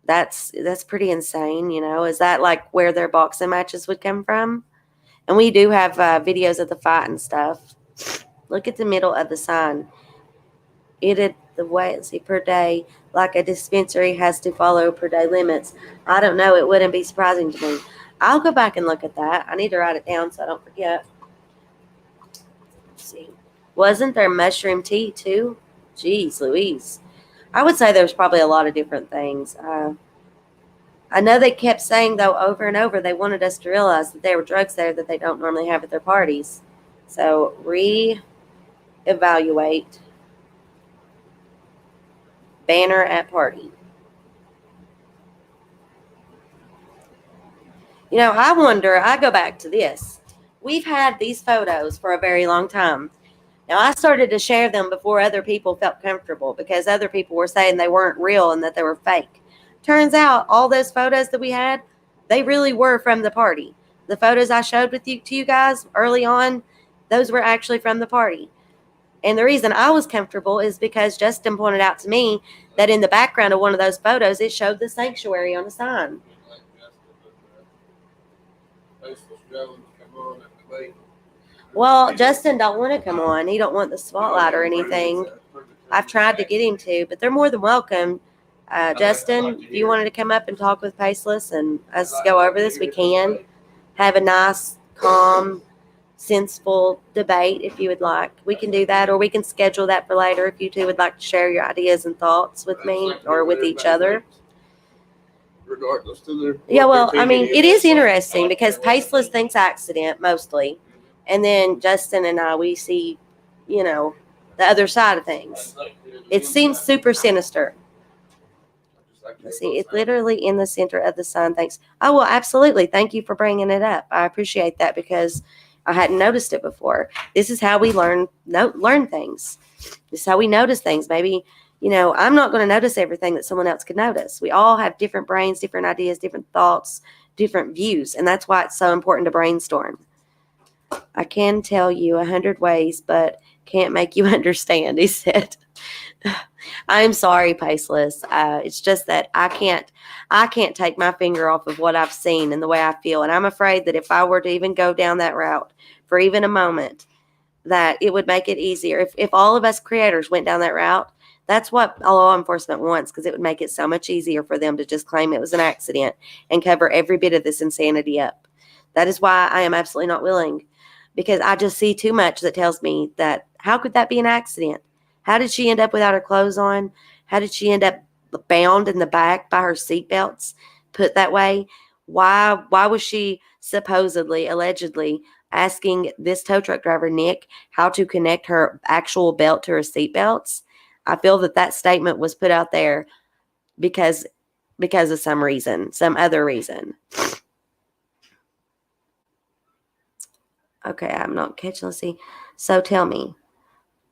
That's pretty insane, Is that like where their boxing matches would come from? And we do have videos of the fight and stuff. Look at the middle of the sign. The way it's per day, like a dispensary has to follow per day limits. I don't know. It wouldn't be surprising to me. I'll go back and look at that. I need to write it down so I don't forget. Let's see. Wasn't there mushroom tea too? Jeez Louise. I would say there's probably a lot of different things. I know they kept saying, though, over and over, they wanted us to realize that there were drugs there that they don't normally have at their parties. So, re-evaluate banner at party. I wonder, I go back to this. we've had these photos for a very long time. Now, I started to share them before other people felt comfortable because other people were saying they weren't real and that they were fake. Turns out all those photos that we had, they really were from the party. The photos I showed with you to you guys early on, those were actually from the party. And the reason I was comfortable is because Justin pointed out to me that in the background of one of those photos, it showed the sanctuary on a sign. Well, Justin don't want to come on. He don't want the spotlight or anything. I've tried to get him to, but they're more than welcome. Justin, if you wanted to come up and talk with Paceless and us go over this, we can. Have a nice, calm, sensible debate if you would like. We can do that, or we can schedule that for later if you two would like to share your ideas and thoughts with me or with each other. Regardless to their Yeah, well, I mean, it is interesting because Paceless thinks accident mostly, and then Justin and I, we see, you know, the other side of things. It seems super sinister. Let's see, it's literally in the center of the sign. Thanks. Oh, well, absolutely. Thank you for bringing it up. I appreciate that because I hadn't noticed it before. This is how we learn things. This is how we notice things. Maybe, you know, I'm not going to notice everything that someone else could notice. We all have different brains, different ideas, different thoughts, different views. And that's why it's so important to brainstorm. I can tell you 100 ways, but can't make you understand, he said. I'm sorry, Paceless. It's just that I can't take my finger off of what I've seen and the way I feel. And I'm afraid that if I were to even go down that route for even a moment, that it would make it easier. If all of us creators went down that route, that's what law enforcement wants, because it would make it so much easier for them to just claim it was an accident and cover every bit of this insanity up. That is why I am absolutely not willing, because I just see too much that tells me that how could that be an accident? How did she end up without her clothes on? How did she end up bound in the back by her seatbelts, put that way? Why was she supposedly, allegedly asking this tow truck driver, Nick, how to connect her actual belt to her seatbelts? I feel that statement was put out there because of some reason, some other reason. Okay, I'm not catching. Let's see. So tell me.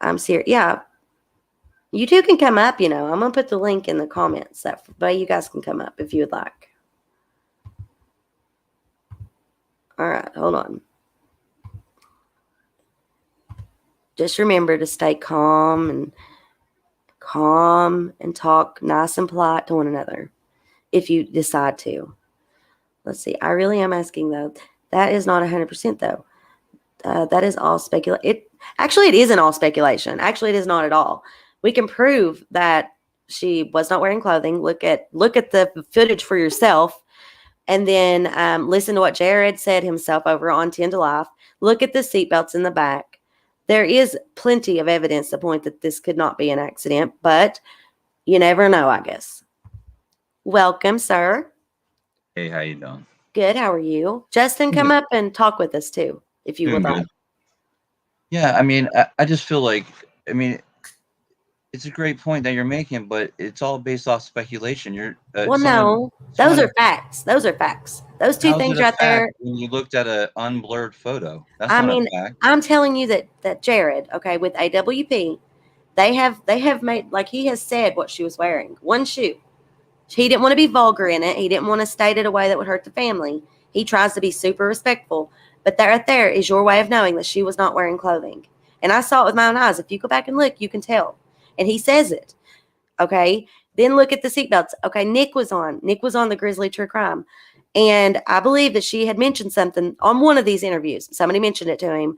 I'm serious. Yeah. You two can come up, you know. I'm going to put the link in the comments. That way you guys can come up if you would like. All right, hold on. Just remember to stay calm and talk nice and polite to one another if you decide to. Let's see. I really am asking, though. That is not 100%, though. That is all speculation. Actually, it isn't all speculation. Actually, it is not at all. We can prove that she was not wearing clothing. Look at the footage for yourself, and then listen to what Jared said himself over on 10 to Life. Look at the seatbelts in the back. There is plenty of evidence to point that this could not be an accident, but you never know, I guess. Welcome, sir. Hey, how you doing? Good. How are you? Justin, come up and talk with us too, if you would like. Yeah, I mean, I just feel like, I mean, it's a great point that you're making, but it's all based off speculation. No, those are facts. Those are facts. Those two things right there. When you looked at an unblurred photo, that's not a fact. I'm telling you that Jared, okay, with AWP, they have made, like he has said, what she was wearing. One shoe. He didn't want to be vulgar in it. He didn't want to state it a way that would hurt the family. He tries to be super respectful. But that right there is your way of knowing that she was not wearing clothing. And I saw it with my own eyes. If you go back and look, you can tell. And he says it. Okay. Then look at the seatbelts. Okay. Nick was on the Grizzly True Crime. And I believe that she had mentioned something on one of these interviews. Somebody mentioned it to him.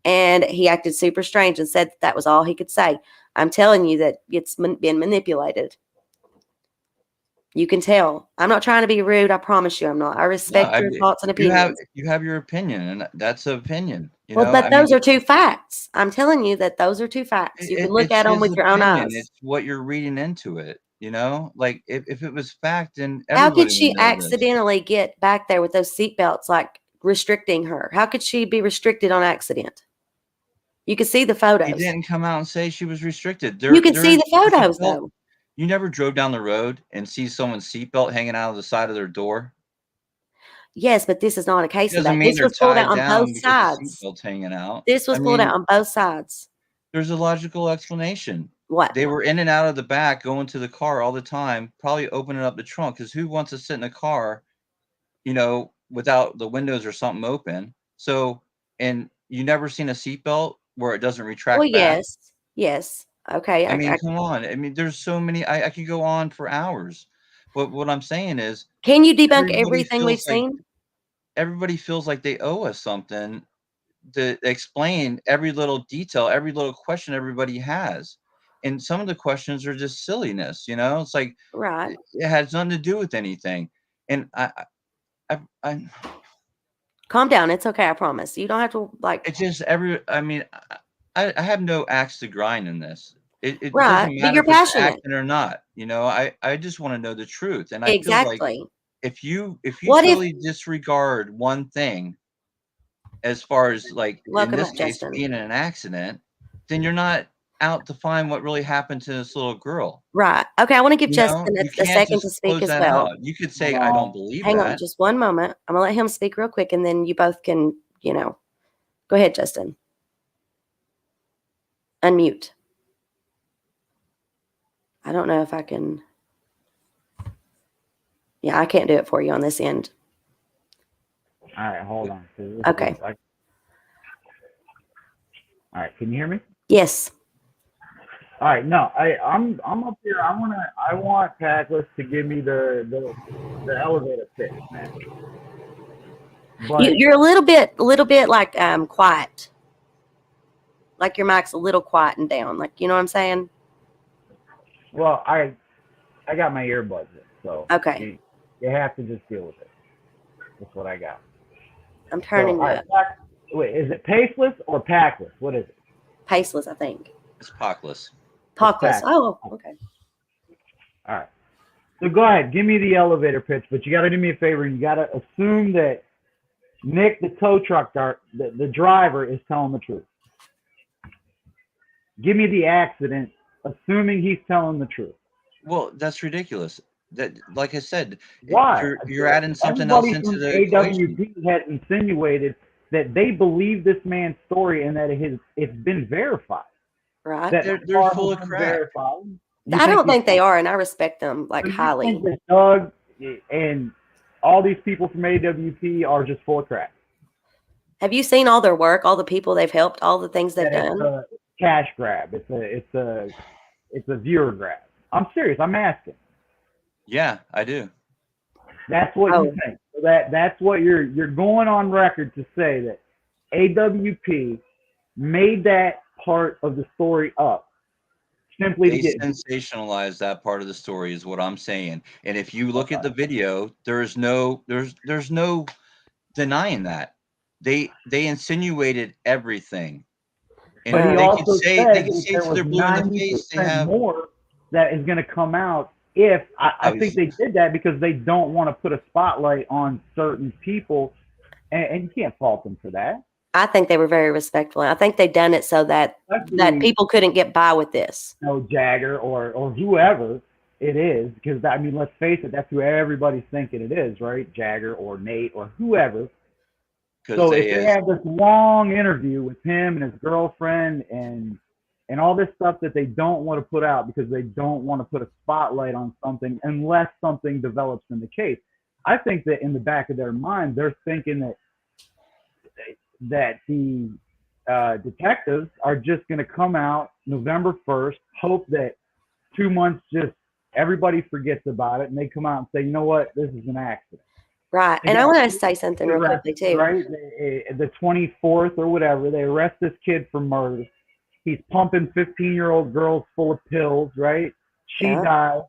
And he acted super strange and said that was all he could say. I'm telling you that it's been manipulated. You can tell. I'm not trying to be rude. I promise you I'm not. I respect your thoughts and opinions. You have your opinion, and that's an opinion. But those are two facts. I'm telling you that those are two facts. You can look at them with your own eyes. It's what you're reading into it. Like if it was fact, then how could she accidentally get back there with those seatbelts, like restricting her? How could she be restricted on accident? You can see the photos. He didn't come out and say she was restricted. You can see the photos, though. You never drove down the road and see someone's seatbelt hanging out of the side of their door? Yes, but this is not a case It of doesn't that. mean This they're was pulled out tied on down both because the sides. seatbelt's hanging out. This was I pulled out mean, on both sides. there's a logical explanation. What? They were in and out of the back, going to the car all the time, probably opening up the trunk, because who wants to sit in a car, without the windows or something open? So, and you never seen a seatbelt where it doesn't Well, retract back? yes. Okay, I mean, come on. I mean, there's so many. I could go on for hours. But what I'm saying is, can you debunk everybody everything we've feels like seen? everybody feels like they owe us something to explain every little detail, every little question everybody has. And some of the questions are just silliness, It's like Right. it has nothing to do with anything. And I Calm down. It's okay. I promise. You don't have to it's just I mean, I have no axe to grind in this. It right. doesn't But matter you're if it's an passionate. accident or not. I just want to know the truth. And I feel like Exactly. if you What if, totally disregard one thing, as far as, like, in welcome this back, case, Justin. being in an accident, then you're not out to find what really happened to this little girl. Right. Okay. I want to give Justin You a can't second just to speak close as that well. out. You could say, I don't believe Hang on that. just one moment. I'm going to let him speak real quick and then you both can, go ahead, Justin. Unmute. I don't know if I can. Yeah, I can't do it for you on this end. All right, hold on. Okay. All right, can you hear me? Yes. All right, no, I'm up here. I want Tackless to give me the elevator pitch, man. But You're a little bit like quiet. Like your mic's a little quiet and down. Like, you know what I'm saying? well, I got my earbuds in, so Okay. you have to just deal with it. That's what I got. I'm turning all you right, up. wait, is it paceless or packless? What is it? Paceless, I think. It's pockless. Pockless. Oh, okay. All right. So go ahead, give me the elevator pitch, but you got to do me a favor. You got to assume that Nick, the tow truck the driver, is telling the truth. Give me the accident, assuming he's telling the truth. Well, that's ridiculous. That, like I said, Why? you're adding something else Everybody into from the equation. AWP has insinuated that they believe this man's story and that it's been verified. Right. That They're full of crap. verified. I don't think they are, and I respect them like So you highly. think that Doug and all these people from AWP are just full of crap? Have you seen all their work, all the people they've helped, all the things they've done? It's a cash grab. It's a viewer grab. I'm serious. I'm asking. Yeah, I do. That's what you think. So that's what you're going on record to say, that AWP made that part of the story up simply They to get sensationalize that part of the story, is what I'm saying. And if you look at the video, there's no denying that. They insinuated everything. And But he they could also say said to there was their blue in the face, they 90% have more that is going to come out if I think they did that because they don't want to put a spotlight on certain people, and you can't fault them for that. I think they were very respectful. I think they done it so that people couldn't get by with this. Jagger or whoever it is, because I mean, let's face it, that's who everybody's thinking it is, right? Jagger or Nate or whoever. So if they have this long interview with him and his girlfriend and all this stuff that they don't want to put out because they don't want to put a spotlight on something unless something develops in the case, I think that in the back of their mind, they're thinking that the detectives are just going to come out November 1st, hope that 2 months just everybody forgets about it, and they come out and say, you know what, this is an accident. Right. And I want to say something real quickly, too. Right? The 24th or whatever, they arrest this kid for murder. He's pumping 15-year-old girls full of pills, right? She dies.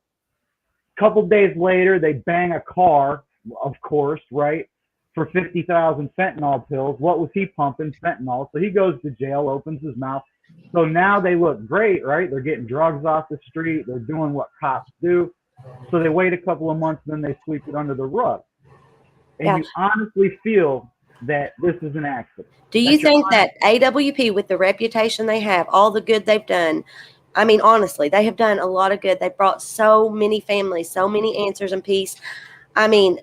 A couple days later, they bang a car, of course, right, for 50,000 fentanyl pills. What was he pumping? Fentanyl. So he goes to jail, opens his mouth. So now they look great, right? They're getting drugs off the street. They're doing what cops do. So they wait a couple of months, then they sweep it under the rug. And you honestly feel that this is an accident. Do you think that AWP, with the reputation they have, all the good they've done, I mean, honestly, they have done a lot of good. They've brought so many families, so many answers and peace. I mean,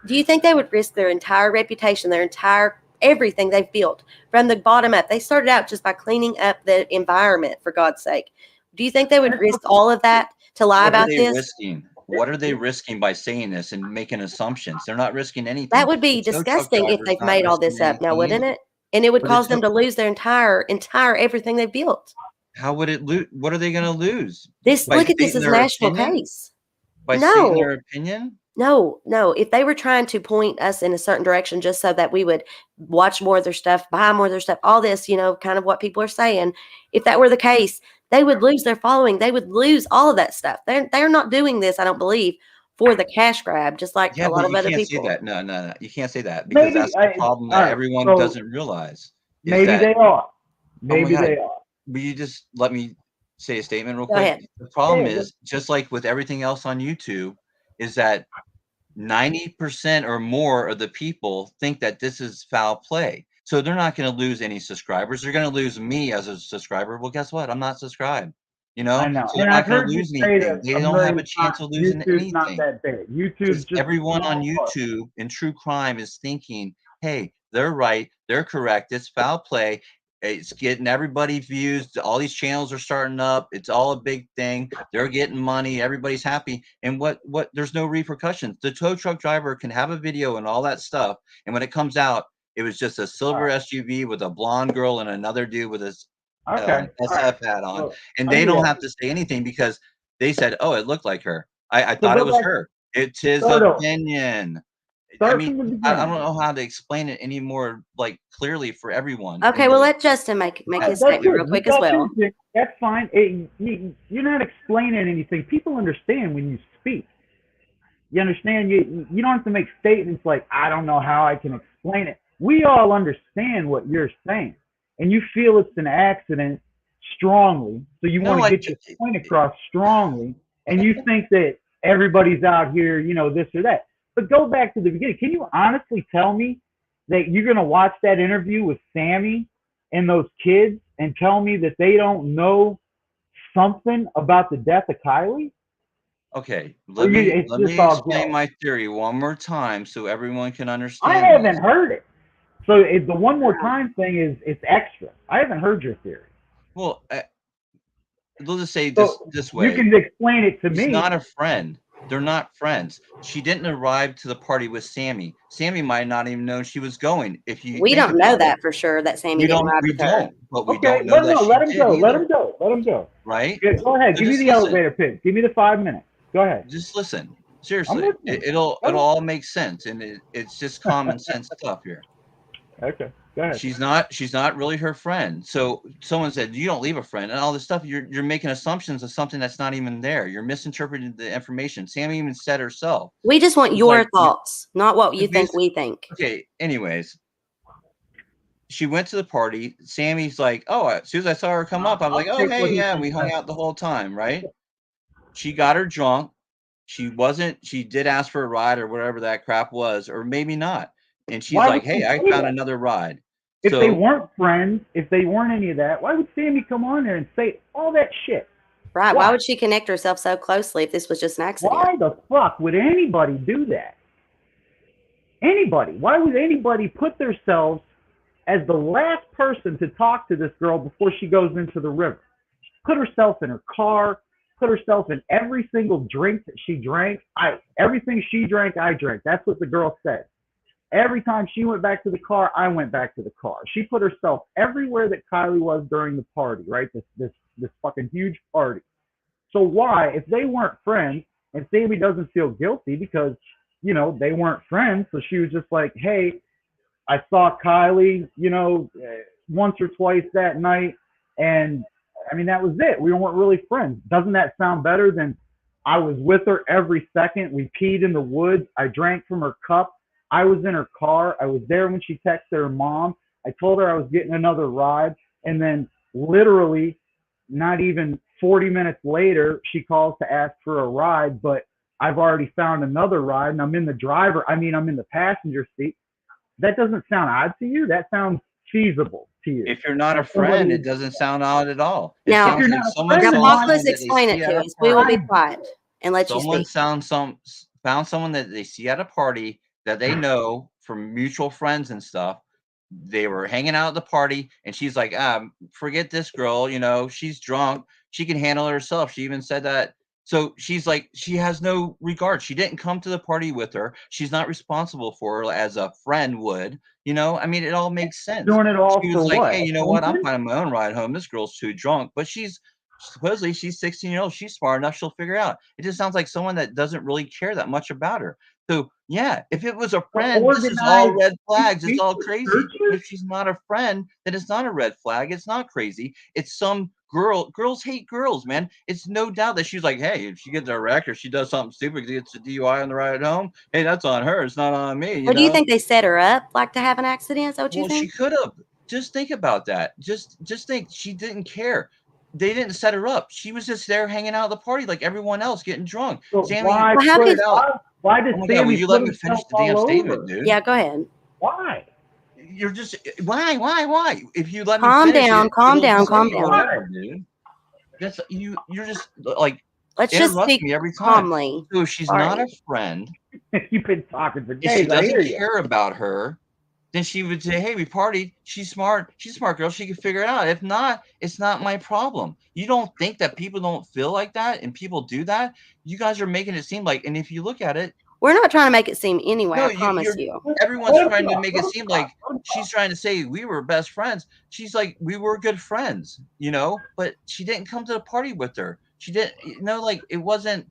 Do you think they would risk their entire reputation, their entire everything they've built from the bottom up? They started out just by cleaning up the environment, for God's sake. Do you think they would risk all of that to lie What are about they this? risking? What are they risking by saying this and making assumptions? They're not risking anything. That would be The tow truck disgusting if driver's they've not made all risking this up now, anything wouldn't either. it? And it would But the cause them tow- to lose their entire everything they built. How would it lose? What are they going to lose? This By look at this stating as their national opinion? case. By stating No, their opinion? no. If they were trying to point us in a certain direction just so that we would watch more of their stuff, buy more of their stuff, all this, kind of what people are saying, if that were the case, they would lose their following. They would lose all of that stuff. They're not doing this, I don't believe, for the cash grab, just like Yeah, a lot but of you other can't say people. that. No. You can't say that because Maybe that's the problem all that right. everyone So doesn't realize is maybe that, they are. oh my Maybe God, they are. will you just let me say a statement real Go quick? ahead. The problem Yeah, is, just like with everything else on YouTube, is that 90% or more of the people think that this is foul play. So they're not going to lose any subscribers. They're going to lose me as a subscriber. Well, guess what? I'm not subscribed. I know. So they're And not I've going to heard you lose say anything. that They a don't have million a chance times. of losing YouTube's not anything. that big. YouTube's Because just a everyone on small part. YouTube in true crime is thinking, hey, they're right, they're correct, it's foul play, it's getting everybody views, all these channels are starting up, it's all a big thing, they're getting money, everybody's happy, and what there's no repercussions. The tow truck driver can have a video and all that stuff, and when it comes out, it was just a silver SUV with a blonde girl and another dude with his Okay. All right. SF hat on, So and I they get don't it. have to say anything because they said, oh, it looked like her. I So thought it go was back. her. It's his Start over. opinion. I Start mean, from the I beginning. don't know how to explain it any more like clearly for everyone. Okay, well, let Justin make his That's statement real good. quick You as got well. your thing. That's fine. You're not explaining anything. People understand when you speak. You understand? You don't have to make statements like, I don't know how I can explain it. We all understand what you're saying. And you feel it's an accident strongly. So you No, want to get your point across strongly. And you think that everybody's out here, this or that. But go back to the beginning. Can you honestly tell me that you're going to watch that interview with Sammy and those kids and tell me that they don't know something about the death of Kiely? okay, Or it's let just me all explain guilt? my theory one more time so everyone can I understand haven't this. heard it. So the one more time thing is it's extra. I haven't heard your theory. Well, let's just say So this you way. can explain it to He's me. not a friend. They're not friends. She didn't arrive to the party with Sammy. Sammy might not even know she was going. If you We think don't know about it, that for sure that Sammy didn't ride we with her. don't, but we Okay, don't know that she let him did go. Let either, him go. Let him go. right? Yeah, go ahead. So Give me just the listen. elevator pitch. Give me the 5 minutes. Go ahead. Just listen. I'm Seriously, listening. it'll all make sense, and it's just common sense stuff here. Okay, go ahead. She's not really her friend. So someone said you don't leave a friend and all this stuff. You're making assumptions of something that's not even there. You're misinterpreting the information. Sammy even said herself. We just want She's your like, thoughts, not what you think we think. okay. Anyways, she went to the party. Sammy's like, oh, as soon as I saw her come up, I'm like, oh, hey, yeah, we hung out the whole time, right? She got her drunk. She did ask for a ride or whatever that crap was, or maybe not. And she's Why like, would she hey, I say found that? another ride. If they So weren't friends, if they weren't any of that, why would Sammy come on there and say all that shit? Right. Why would she connect herself so closely if this was just an accident? Why the fuck would anybody do that? Anybody. Why would anybody put themselves as the last person to talk to this girl before she goes into the river? Put herself in her car, put herself in every single drink that she drank. Everything she drank, I drank. That's what the girl said. Every time she went back to the car, I went back to the car. She put herself everywhere that Kiely was during the party, right? This fucking huge party. So why, if they weren't friends, and Sammy doesn't feel guilty because, they weren't friends, so she was just like, hey, I saw Kiely, once or twice that night, and I mean, that was it. We weren't really friends. Doesn't that sound better than I was with her every second? We peed in the woods. I drank from her cup. I was in her car. I was there when she texted her mom. I told her I was getting another ride. And then literally not even 40 minutes later, she calls to ask for a ride, but I've already found another ride and I'm in the passenger seat. That doesn't sound odd to you? That sounds feasible to you. if you're not a friend, it doesn't sound odd at all. It Now, sounds like someone now, saw Paulus, someone that they explain it see to at a us. We will be party. quiet and let you Someone speak. found someone that they see at a party that they know from mutual friends and stuff. They were hanging out at the party, and she's like, forget this girl, she's drunk. She can handle it herself. She even said that. So she's like, she has no regard. She didn't come to the party with her. She's not responsible for her as a friend would. I mean, it all makes sense. Doing it all She for was like, what? hey, you know what? I'm finding my own ride home. This girl's too drunk. But supposedly she's 16 years old. She's smart enough. She'll figure it out. It just sounds like someone that doesn't really care that much about her. So yeah, if it was a friend, this is all red flags. It's all crazy. If she's not a friend, then it's not a red flag. It's not crazy. It's some girl. Girls hate girls, man. It's no doubt that she's like, hey, if she gets a wreck or she does something stupid, gets a DUI on the ride home, hey, that's on her. It's not on me. Or do you think they set her up like to have an accident? Is that what you think? She could have. Just think about that. Just think. She didn't care. They didn't set her up. She was just there hanging out at the party like everyone else, getting drunk. So Sammy, why does oh Sammy will you let me finish the damn statement, dude? Yeah, go ahead. Why? You're just why? If you let me calm finish down, it, calm down, dude. That's you're just like let's just speak me every time. calmly. So if she's not a friend, you've been talking for days. If she doesn't care about her, then she would say, hey, we partied. She's smart. She's a smart girl. She can figure it out. If not, it's not my problem. You don't think that people don't feel like that and people do that? You guys are making it seem like, and if you look at it, we're not trying to make it seem anyway. No, I promise you. Everyone's trying to make it seem like she's trying to say we were best friends. She's like, we were good friends, but she didn't come to the party with her. She didn't, like it wasn't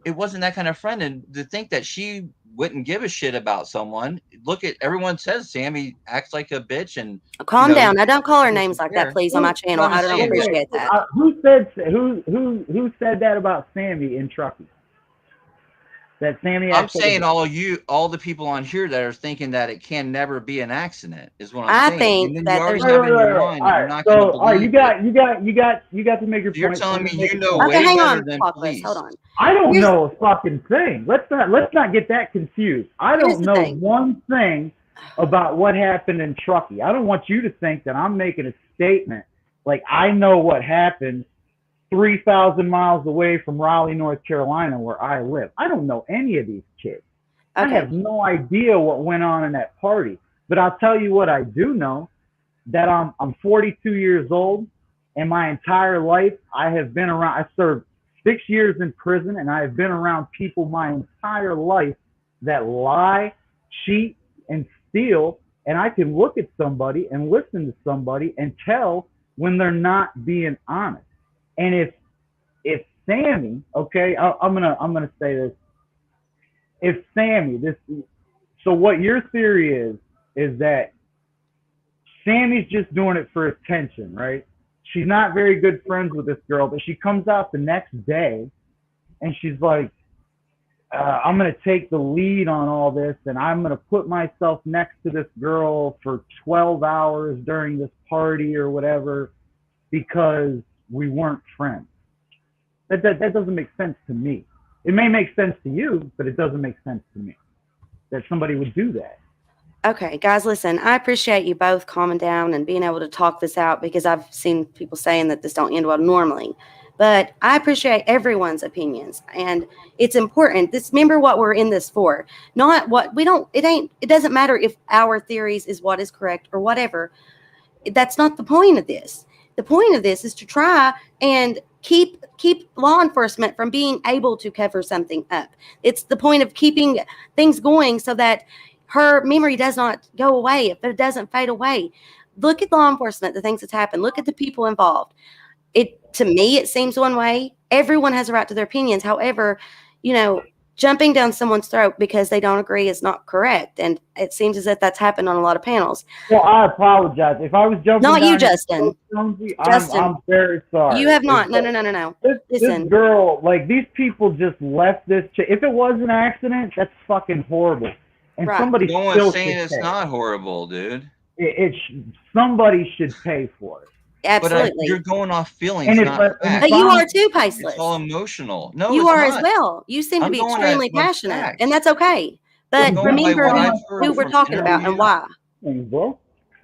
that kind of friend. And to think that she wouldn't give a shit about someone. Look at everyone says Sammy acts like a bitch and calm down. Now don't call her names like that, please, on my channel. I don't appreciate that. Who said that about Sammy in Truckee? That Sammy. I'm saying all the people on here that are thinking that it can never be an accident is what I I'm saying. think that there's all right, you got to make your point. You're telling me okay, hang on, Hold on. I don't know a fucking thing. Let's not get that confused. I don't know one thing about what happened in Truckee. I don't want you to think that I'm making a statement like I know what happened 3,000 miles away from Raleigh, North Carolina, where I live. I don't know any of these kids. Okay. I have no idea what went on in that party. But I'll tell you what I do know, that I'm 42 years old, and my entire life I have been around. I served 6 years in prison, and I have been around people my entire life that lie, cheat, and steal. And I can look at somebody and listen to somebody and tell when they're not being honest. And if Sammy, okay, I'm gonna say this. If Sammy, so what your theory is that Sammy's just doing it for attention, right? She's not very good friends with this girl, but she comes out the next day and she's like, I'm gonna take the lead on all this, and I'm gonna put myself next to this girl for 12 hours during this party or whatever because we weren't friends. That doesn't make sense to me. It may make sense to you, but it doesn't make sense to me that somebody would do that. Okay, guys, listen, I appreciate you both calming down and being able to talk this out, because I've seen people saying that this don't end well normally. But I appreciate everyone's opinions, and it's important. Remember what we're in this for. Not what we don't, it doesn't matter if our theories is what is correct or whatever. That's not the point of this. The point of this is to try and keep law enforcement from being able to cover something up. It's the point of keeping things going so that her memory does not go away, if it doesn't fade away. Look at law enforcement, the things that's happened. Look at the people involved. To me, it seems one way. Everyone has a right to their opinions. However, jumping down someone's throat because they don't agree is not correct. And it seems as if that's happened on a lot of panels. Well, I apologize. If I was jumping not down you, Justin. I'm very sorry. You have not. No. This girl, like, these people just left this. If it was an accident, that's fucking horrible. And somebody no one's saying it's not horrible, dude. Somebody should pay for it. Absolutely. But you're going off feelings, but you are too, Paceless. It's all emotional. No, you are as well. You seem to be extremely passionate, and that's okay. But remember who we're talking about and why.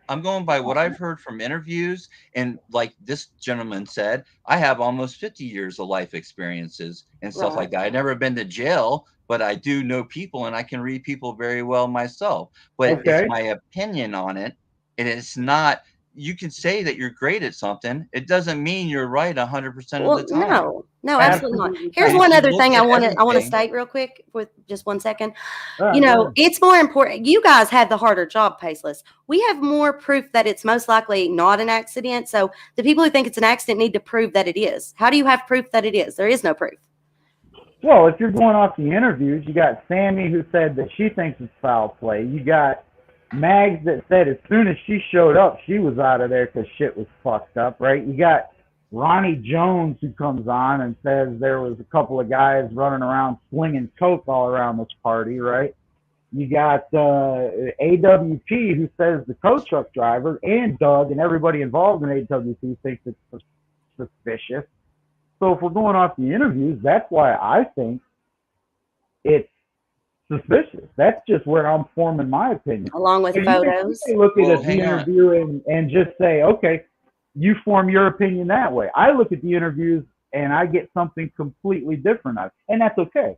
I'm going by what I've heard from interviews, and like this gentleman said, I have almost 50 years of life experiences and stuff Right. like that. I've never been to jail, but I do know people, and I can read people very well myself. But it's Okay. my opinion on it, and it's not. You can say that you're great at something. It doesn't mean you're right 100% of the Well, time. no, absolutely not. Absolutely Here's And not. if one you other look thing at I want to everything, state real quick with just 1 second. All right, go ahead. It's more important. You guys have the harder job, Paceless. We have more proof that it's most likely not an accident. So the people who think it's an accident need to prove that it is. How do you have proof that it is? There is no proof. Well, if you're going off the interviews, you got Sammy who said that she thinks it's foul play. You got Mags that said as soon as she showed up, she was out of there because shit was fucked up, right? You got Ronnie Jones who comes on and says there was a couple of guys running around slinging coke all around this party, right? You got AWP who says the tow truck driver and Doug and everybody involved in AWP thinks it's suspicious. So if we're going off the interviews, that's why I think it's suspicious. That's just where I'm forming my opinion. Along with And photos. you may look Well, at the hang on. interview and just say, okay, you form your opinion that way. I look at the interviews and I get something completely different out, and that's okay.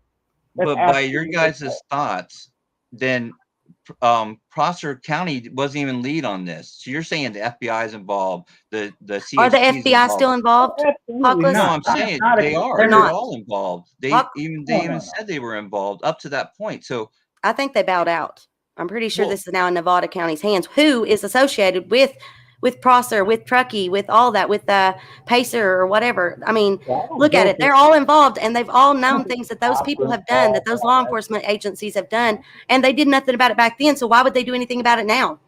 That's But by your absolutely guys' okay. thoughts, then Prosser County wasn't even lead on this. So you're saying the FBI is involved, the Are the CHP is FBI involved. still involved? Absolutely Hawkless? No, not. I'm saying Not they are. They're They're not. all involved. They Hawk- even No. said they were involved up to that point. So I think they bowed out. I'm pretty sure Well- this is now in Nevada County's hands. Who is associated with Prosser, with Truckee, with all that, with Pacer or whatever? I mean, look at it. They're all involved, and they've all known things that those people have done, that those law enforcement agencies have done, and they did nothing about it back then. So why would they do anything about it now?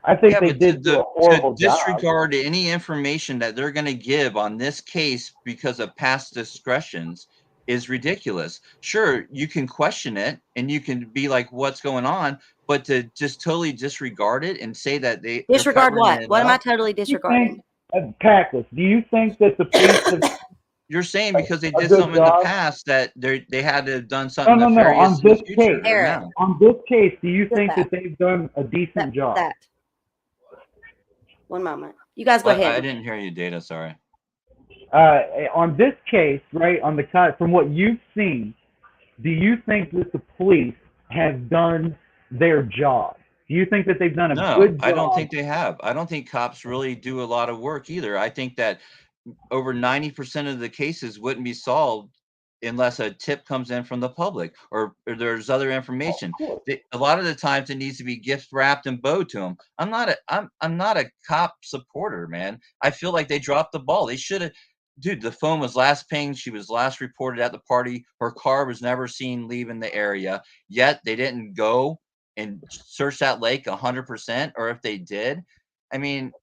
I think yeah, they but did do a to horrible job. disregard any information that they're going to give on this case because of past discretions is ridiculous. Sure, you can question it and you can be like, "What's going on?" But to just totally disregard it and say that they're Disregard covering what? it What am I up, totally Do you disregarding? think, Cactus, do you think that the police have you're saying because they a did good something in the job? past that they had to have done something No. nefarious On in the this future case, or Eric. now. on this case, do you Just think that. that they've done a decent job? That. One moment. You guys go I ahead. didn't hear you, Data. Sorry. On this case, right, on the from what you've seen, do you think that the police have done their job? Do you think that they've done a No, good job? I don't think they have. I don't think cops really do a lot of work either. I think that over 90% of the cases wouldn't be solved unless a tip comes in from the public or there's other information. A lot of the times it needs to be gift wrapped and bowed to them. I'm not a cop supporter, man. I feel like they dropped the ball. They should have. Dude, the phone was last pinged. She was last reported at the party. Her car was never seen leaving the area. Yet they didn't go and search that lake 100%. Or if they did, I mean,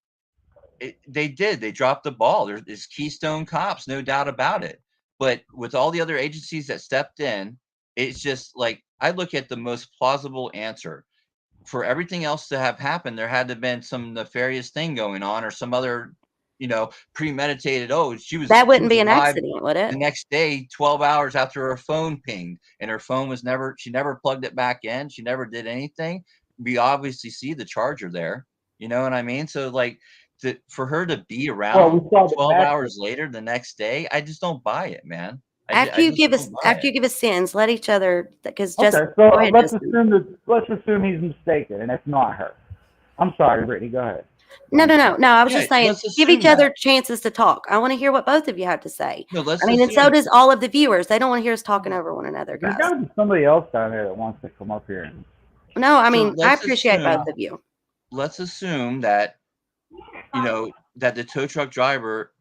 they did. They dropped the ball. There's Keystone Cops, no doubt about it. But with all the other agencies that stepped in, it's just like I look at the most plausible answer. For everything else to have happened, there had to have been some nefarious thing going on or some other, premeditated. Oh, she was That wouldn't be an alive accident, would it? the next day, 12 hours after her phone pinged, and her phone was she never plugged it back in. She never did anything. We obviously see the charger there. You know what I mean? So like for her to be Well, around we saw the 12 match. hours later the next day, I just don't buy it, man. After I you just give us don't buy after you it. give us sins, let each other because just Okay, so go ahead, let's Justin. assume he's mistaken and it's not her. I'm sorry, Brittany. Go ahead. No. I was Yeah, just saying, let's give assume each other that. chances to talk. I want to hear what both of you have to say. No, let's I mean, and so assume. does all of the viewers. They don't want to hear us talking over one another, There's guys. got to be somebody else down there that wants to come up here. No, I So mean, I let's appreciate assume. both of you. Let's assume that that the tow truck driver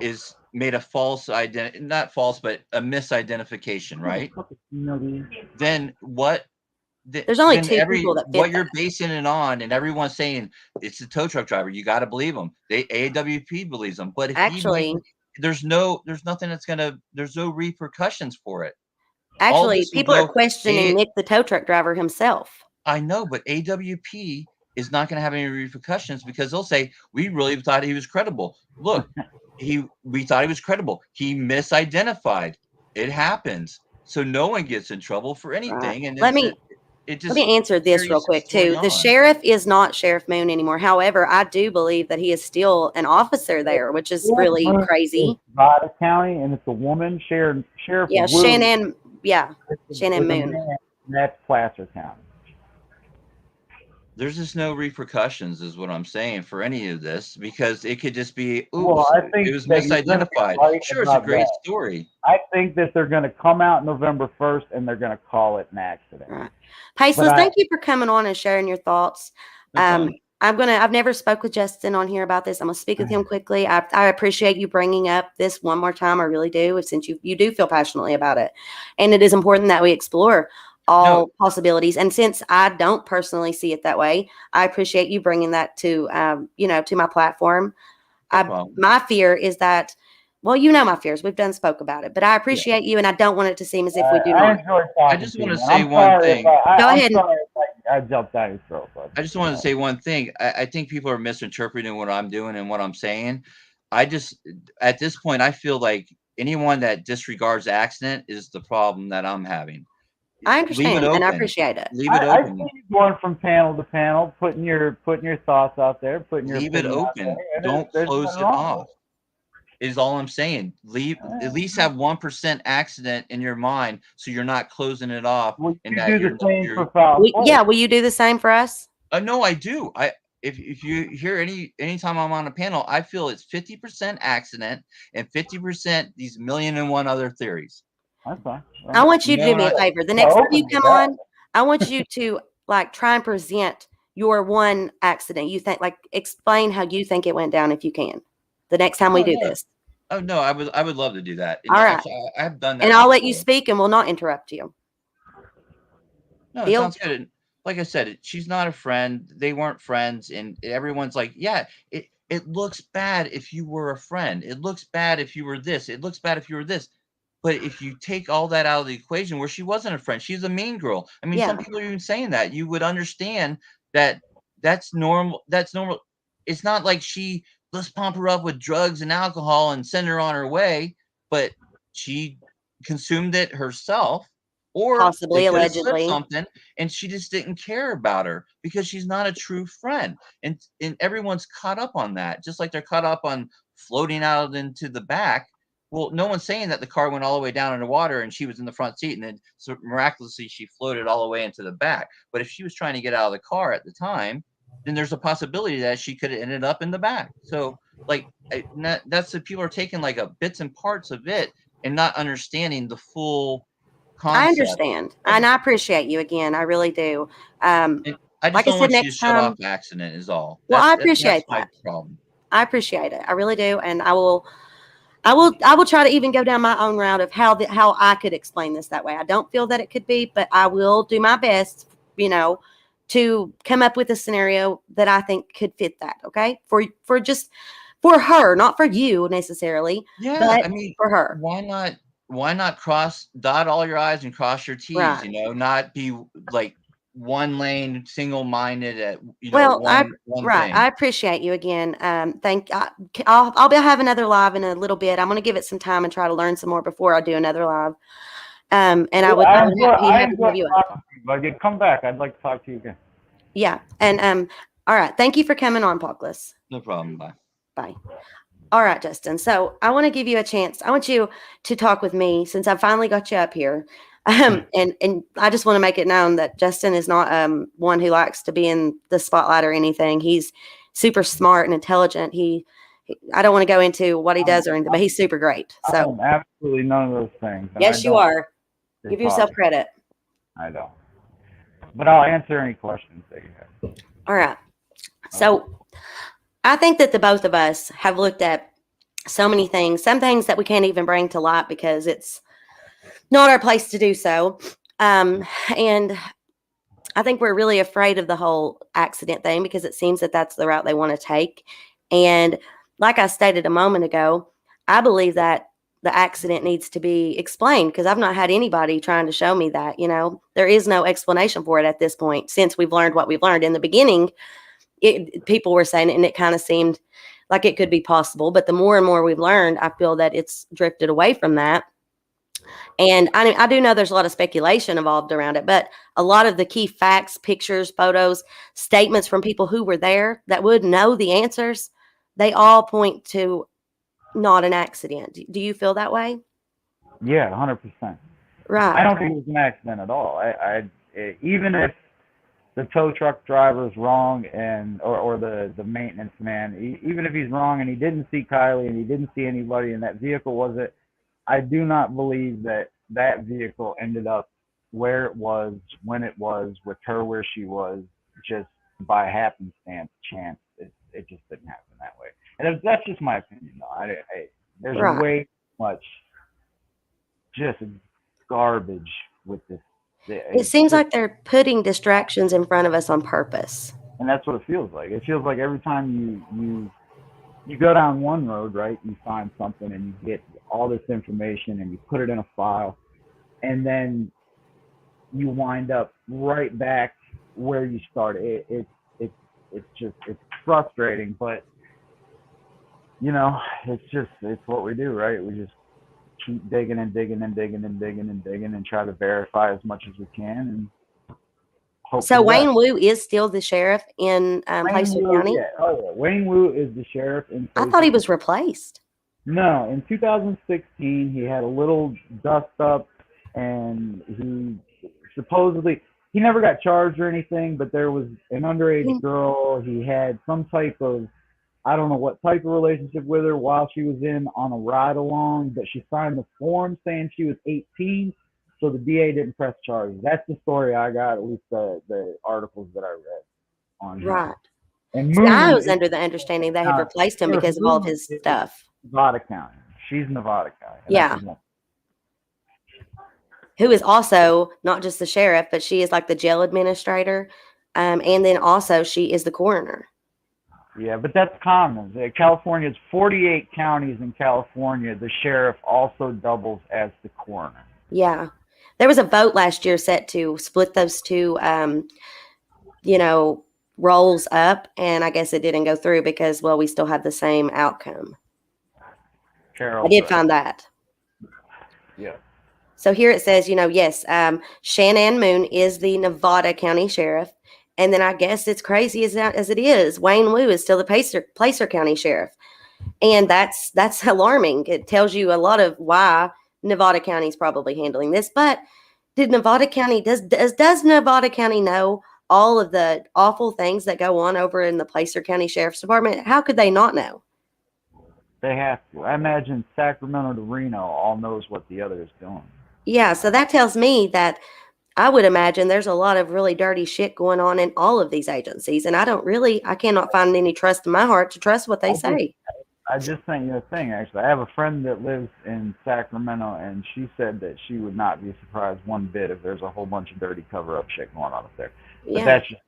is made a false not false, but a misidentification, right? Then what? There's only Then two people that fit what you're that. basing it on, and everyone's saying it's the tow truck driver. You got to believe them. AWP believes them. But if Actually, there's nothing there's no repercussions for it. All actually, this will people are go. questioning Nick, the tow truck driver himself. I know, but AWP is not going to have any repercussions because they'll say we really thought he was credible. Look, we thought he was credible. He misidentified. It happens, so no one gets in trouble for anything, Right. and Let me it Let just me answer this real carries the quick story too. The on. sheriff is not Sheriff Moon anymore. However, I do believe that he is still an officer there, which is really crazy. Nevada County, and it's a woman, Sheriff Yeah, Wu. Shannon. Yeah, Is Shannon a Moon. man, and that's Placer County. There's just no repercussions, is what I'm saying, for any of this, because it could just be, Well, oops, I think it was that you're gonna be misidentified. right Sure, it's a about great that. story. I think that they're going to come out November 1st, and they're going to call it an accident. Right. Paceless, thank you for coming on and sharing your thoughts. No problem. I've never spoke with Justin on here about this. I'm gonna speak with him quickly. I appreciate you bringing up this one more time. I really do, since you do feel passionately about it, and it is important that we explore all possibilities. And since I don't personally see it that way, I appreciate you bringing that to to my platform. No problem. My fear is that, well, my fears. We've spoke about it, but I appreciate you, and I don't want it to seem as if we do I not. enjoy talking I just to you, want to man. say I'm one sorry thing. Go I'm ahead. sorry if I jumped down your throat. But, I just wanted to say one thing. I think people are misinterpreting what I'm doing and what I'm saying. At this point, I feel like anyone that disregards accident is the problem that I'm having. I Leave it understand, and I open. appreciate it. Leave it I open. see you going from panel to panel, putting your thoughts out there, putting your Leave it opinion out open. there, and Don't there's close nothing it wrong off. with Is all I'm saying. At least have 1% accident in your mind, so you're not closing it off. Will And you that do the same for foul play? Yeah, will you do the same for us? No, I do. If you hear anytime I'm on a panel, I feel it's 50% accident and 50% these 1,000,001 other theories. That's fine. I want you to do me a what? favor. The next time you come on, I want you to try and present your one accident. You think, explain how you think it went down, if you can. The next time we do this. Oh no, I would love to do that. All right. Actually, I've done that. And I'll let you before. speak, and we'll not interrupt you. No, it Deal? sounds good. Like I said, she's not a friend. They weren't friends, and everyone's like, yeah, it looks bad if you were a friend. It looks bad if you were this. It looks bad if you were this. But if you take all that out of the equation, where she wasn't a friend, she's a mean girl. I mean, some people are even saying that. You would understand that that's normal. That's normal. It's not like let's pump her up with drugs and alcohol and send her on her way, but she consumed it herself, or Possibly, they could have slipped allegedly. something, and she just didn't care about her because she's not a true friend. And everyone's caught up on that, just like they're caught up on floating out into the back. Well, no one's saying that the car went all the way down in the water and she was in the front seat, and then miraculously she floated all the way into the back. But if she was trying to get out of the car at the time, then there's a possibility that she could have ended up in the back. So, that's the people are taking bits and parts of it and not understanding the full concept. I understand, and I appreciate you again. I really do. And I just don't want you to shut off accident is all. Well, I appreciate that's that. my problem. I appreciate it. I really do, and I will try to even go down my own route of how I could explain this that way. I don't feel that it could be, but I will do my best, to come up with a scenario that I think could fit that. Okay, for her, not for you necessarily. Yeah, but I mean, for her. Why not dot all your I's and cross your T's? Right. Not be like one lane, single-minded at Well, one thing. I appreciate you again. I'll have another live in a little bit. I'm going to give it some time and try to learn some more before I do another live. And I would be happy to have you. But come back. I'd like to talk to you again. Yeah. And all right. Thank you for coming on, Paukless. No problem. Bye. Bye. All right, Justin. So I want to give you a chance. I want you to talk with me since I finally got you up here. And I just want to make it known that Justin is not one who likes to be in the spotlight or anything. He's super smart and intelligent. I don't want to go into what he does or anything, but he's super great. So absolutely none of those things. Yes, you are. Give yourself credit. I don't. But I'll answer any questions that you have. All right. So I think that the both of us have looked at so many things, some things that we can't even bring to light because it's not our place to do so. And I think we're really afraid of the whole accident thing because it seems that that's the route they want to take. And like I stated a moment ago, I believe that the accident needs to be explained because I've not had anybody trying to show me that, there is no explanation for it at this point since we've learned what we've learned. In the beginning, people were saying it and it kind of seemed like it could be possible. But the more and more we've learned, I feel that it's drifted away from that. And I do know there's a lot of speculation involved around it, but a lot of the key facts, pictures, photos, statements from people who were there that would know the answers, they all point to not an accident. Do you feel that way? Yeah, 100%. Right. I don't think it was an accident at all. Even if the tow truck driver is wrong or the maintenance man, even if he's wrong and he didn't see Kiely and he didn't see anybody and that vehicle wasn't, I do not believe that vehicle ended up where it was, when it was, with her where she was, just by happenstance, chance. It just didn't happen that way. And that's just my opinion, though. There's Right. way much just garbage with this. It seems like they're putting distractions in front of us on purpose. And that's what it feels like. It feels like every time you go down one road, right, you find something and you get all this information and you put it in a file, and then you wind up right back where you started. It's frustrating, but it's what we do, right? We just keep digging and digging and digging and digging and digging and try to verify as much as we can and hope. So Wayne Wu is still the sheriff in Placer County? Yeah. Oh, yeah. Wayne Wu is the sheriff in Placer. I thought he was replaced. No, in 2016 he had a little dust up, and he never got charged or anything, but there was an underage girl. He had some type of, I don't know what type of relationship with her while she was on a ride along, but she signed the form saying she was 18, so the DA didn't press charges. That's the story I got, at least the articles that I read on him. Right. And I was under the understanding they had replaced him because of all of his stuff. Nevada County. She's Nevada County. Yeah. Who is also not just the sheriff, but she is like the jail administrator. And then also she is the coroner. Yeah, but that's common. California's 48 counties in California. The sheriff also doubles as the coroner. Yeah. There was a vote last year set to split those two, roles up. And I guess it didn't go through because, well, we still have the same outcome. I did find that. Yeah. So here it says, yes, Shanann Moon is the Nevada County Sheriff. And then I guess it's crazy as it is, Wayne Wu is still the Placer County Sheriff. And that's alarming. It tells you a lot of why Nevada County is probably handling this. But does Nevada County know all of the awful things that go on over in the Placer County Sheriff's Department? How could they not know? They have to. I imagine Sacramento to Reno all knows what the other is doing. Yeah, so that tells me that I would imagine there's a lot of really dirty shit going on in all of these agencies. And I cannot find any trust in my heart to trust what they say. I just sent you a thing, actually. I have a friend that lives in Sacramento, and she said that she would not be surprised one bit if there's a whole bunch of dirty cover-up shit going on up there. But Yeah. that's just...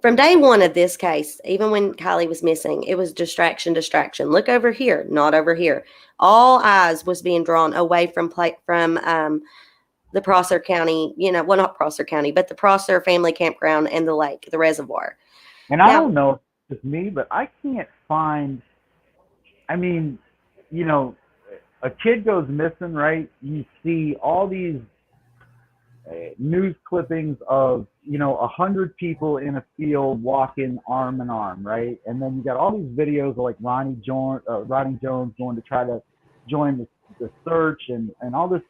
From day one of this case, even when Kiely was missing, it was distraction. Look over here, not over here. All eyes was being drawn away from the Prosser County, not Prosser County, but the Prosser family campground and the lake, the reservoir. And I don't know if it's me, but I can't find, a kid goes missing, right? You see all these news clippings of 100 people in a field walking arm in arm, right? And then you got all these videos of like Ronnie Jones going to try to join the search and all this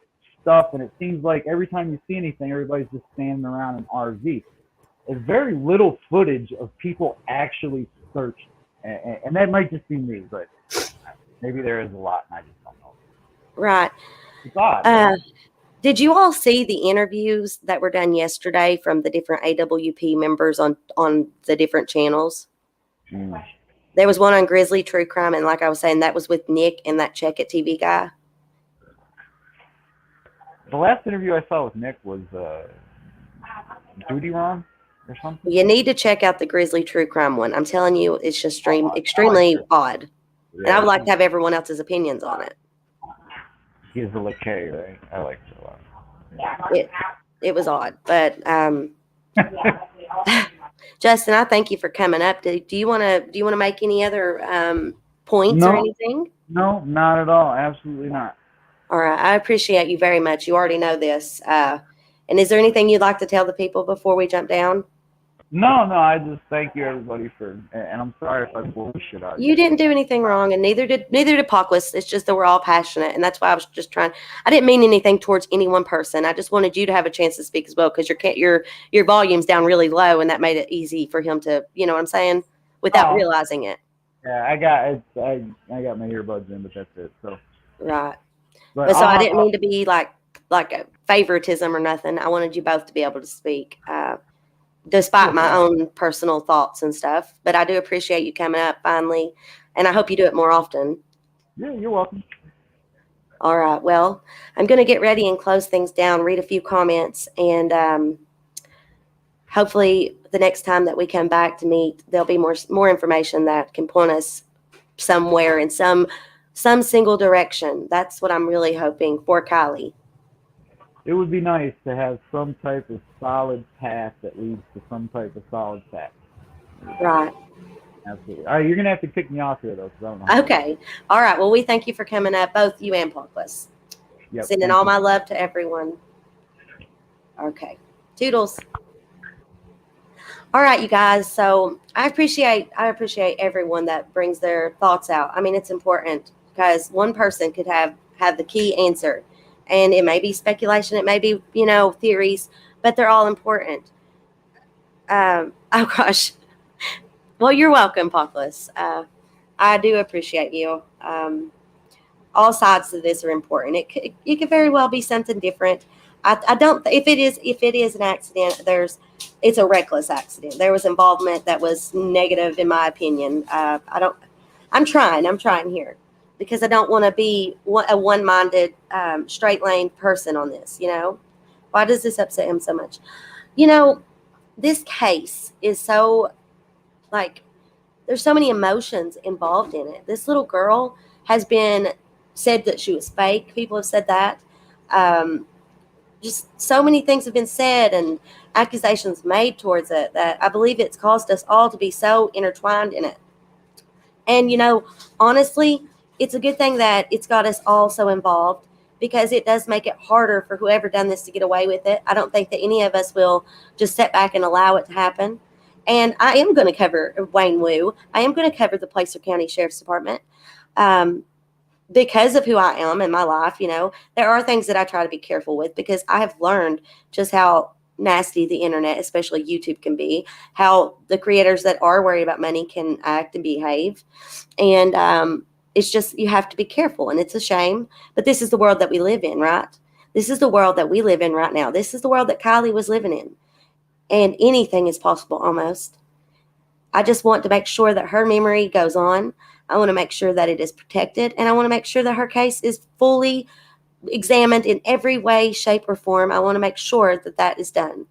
stuff. And it seems like every time you see anything, everybody's just standing around in RV. There's very little footage of people actually searching, and that might just be me, but maybe there is a lot, and I just don't know. Right. It's odd. Did you all see the interviews that were done yesterday from the different AWP members on the different channels? Mm. There was one on Grizzly True Crime, and like I was saying, that was with Nick and that Check It TV guy. The last interview I saw with Nick was Duty Ron or something. You need to check out the Grizzly True Crime one. I'm telling you, it's just extremely odd. Yeah. And I would like to have everyone else's opinions on it. He's the LeKay, right? I like it a lot. It was odd, but Justin, I thank you for coming up. Do you want to make any other points or anything? No, not at all. Absolutely not. All right. I appreciate you very much. You already know this. And is there anything you'd like to tell the people before we jump down? No, I just thank you everybody and I'm sorry if I bullshit out You didn't do anything wrong, and neither did Apocalypse. It's just that we're all passionate, and that's why I was just trying. I didn't mean anything towards any one person. I just wanted you to have a chance to speak as well, because your volume's down really low, and that made it easy for him to, you know what I'm saying, without realizing it. Yeah, I got my earbuds in, but that's it. So Right. but So I didn't mean to be like a favoritism or nothing. I wanted you both to be able to speak, despite my own personal thoughts and stuff. But I do appreciate you coming up finally, and I hope you do it more often. Yeah, you're welcome. All right. Well, I'm going to get ready and close things down, read a few comments, and hopefully the next time that we come back to meet, there'll be more information that can point us somewhere in some single direction. That's what I'm really hoping for Kiely. It would be nice to have some type of solid path that leads to some type of solid fact. Right. Absolutely. All right, you're gonna have to kick me off here though, because I don't know. Okay. All right. Well, we thank you for coming up, both you and Parkless. Yep, Sending all my love to everyone. Okay. Toodles. All right, you guys. So I appreciate everyone that brings their thoughts out. I mean, it's important because one person could have the key answer, and it may be speculation, it may be, theories, but they're all important. Oh gosh. Well, you're welcome, Parkless. I do appreciate you. All sides of this are important. It could very well be something different. I don't. If it is an accident, it's a reckless accident. There was involvement that was negative, in my opinion. I'm trying here because I don't want to be a one-minded, straight lane person on this. Why does this upset him so much? This case is so there's so many emotions involved in it. This little girl has been said that she was fake. People have said that. Just so many things have been said and accusations made towards it that I believe it's caused us all to be so intertwined in it. And, honestly, it's a good thing that it's got us all so involved, because it does make it harder for whoever done this to get away with it. I don't think that any of us will just sit back and allow it to happen. And I am going to cover Wayne Wu. I am going to cover the Placer County Sheriff's Department. Because of who I am in my life, there are things that I try to be careful with, because I have learned just how nasty the internet, especially YouTube, can be, how the creators that are worried about money can act and behave. And it's just, you have to be careful, and it's a shame, but this is the world that we live in, right? This is the world that we live in right now. This is the world that Kiely was living in, and anything is possible almost. I just want to make sure that her memory goes on. I want to make sure that it is protected, and I want to make sure that her case is fully examined in every way, shape, or form. I want to make sure that that is done.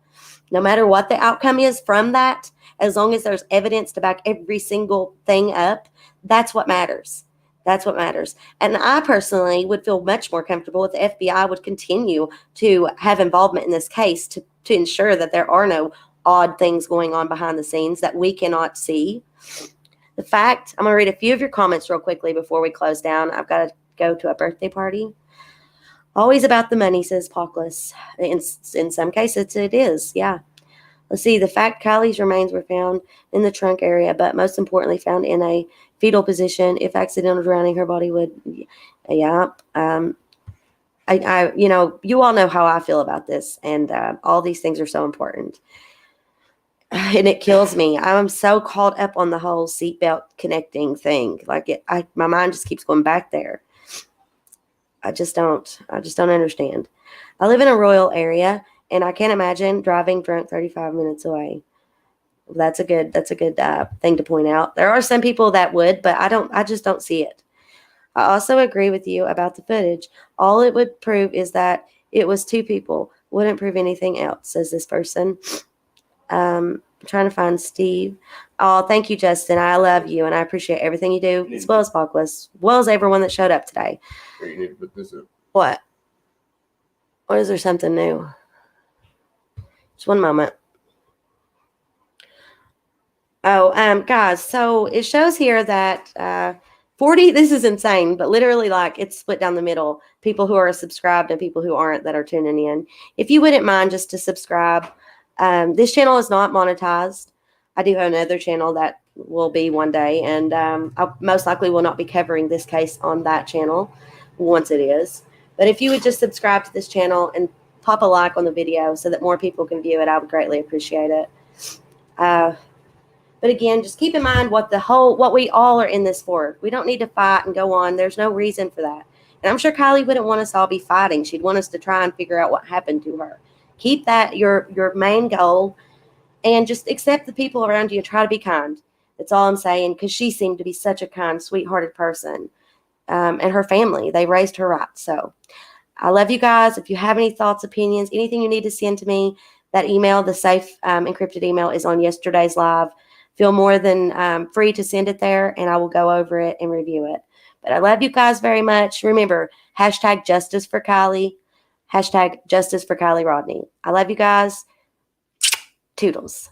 No matter what the outcome is from that, as long as there's evidence to back every single thing up, that's what matters. That's what matters. And I personally would feel much more comfortable if the FBI would continue to have involvement in this case to ensure that there are no odd things going on behind the scenes that we cannot see. The fact, I'm going to read a few of your comments real quickly before we close down. I've got to go to a birthday party. Always about the money, says Parkless. In some cases, it is, yeah. Let's see. The fact Kiely's remains were found in the trunk area, but most importantly, found in a fetal position. If accidental drowning, her body would, yeah. You all know how I feel about this, and all these things are so important. And it kills me. I'm so caught up on the whole seatbelt connecting thing. My mind just keeps going back there. I just don't understand. I live in a rural area, and I can't imagine driving drunk 35 minutes away. That's a good thing to point out. There are some people that would, but I just don't see it. I also agree with you about the footage. All it would prove is that it was two people. Wouldn't prove anything else, says this person. I'm trying to find Steve. Oh, thank you, Justin. I love you, and I appreciate everything you do, as well as Parkless, as well as everyone that showed up today. You need to put this up. What? Or is there something new? Just one moment. Oh, guys, so it shows here that 40, this is insane, but literally like it's split down the middle. People who are subscribed and people who aren't that are tuning in. If you wouldn't mind just to subscribe. This channel is not monetized. I do have another channel that will be one day, and I most likely will not be covering this case on that channel once it is. But if you would just subscribe to this channel and pop a like on the video so that more people can view it, I would greatly appreciate it. But again, just keep in mind what we all are in this for. We don't need to fight and go on. There's no reason for that. And I'm sure Kiely wouldn't want us all be fighting. She'd want us to try and figure out what happened to her. Keep that your main goal, and just accept the people around you and try to be kind. That's all I'm saying, because she seemed to be such a kind, sweet-hearted person. And her family, they raised her right. So I love you guys. If you have any thoughts, opinions, anything you need to send to me, that email, the safe encrypted email, is on yesterday's live. Feel more than free to send it there, and I will go over it and review it. But I love you guys very much. Remember, hashtag justice for Kiely, hashtag justice for Kiely Rodni. I love you guys. Toodles.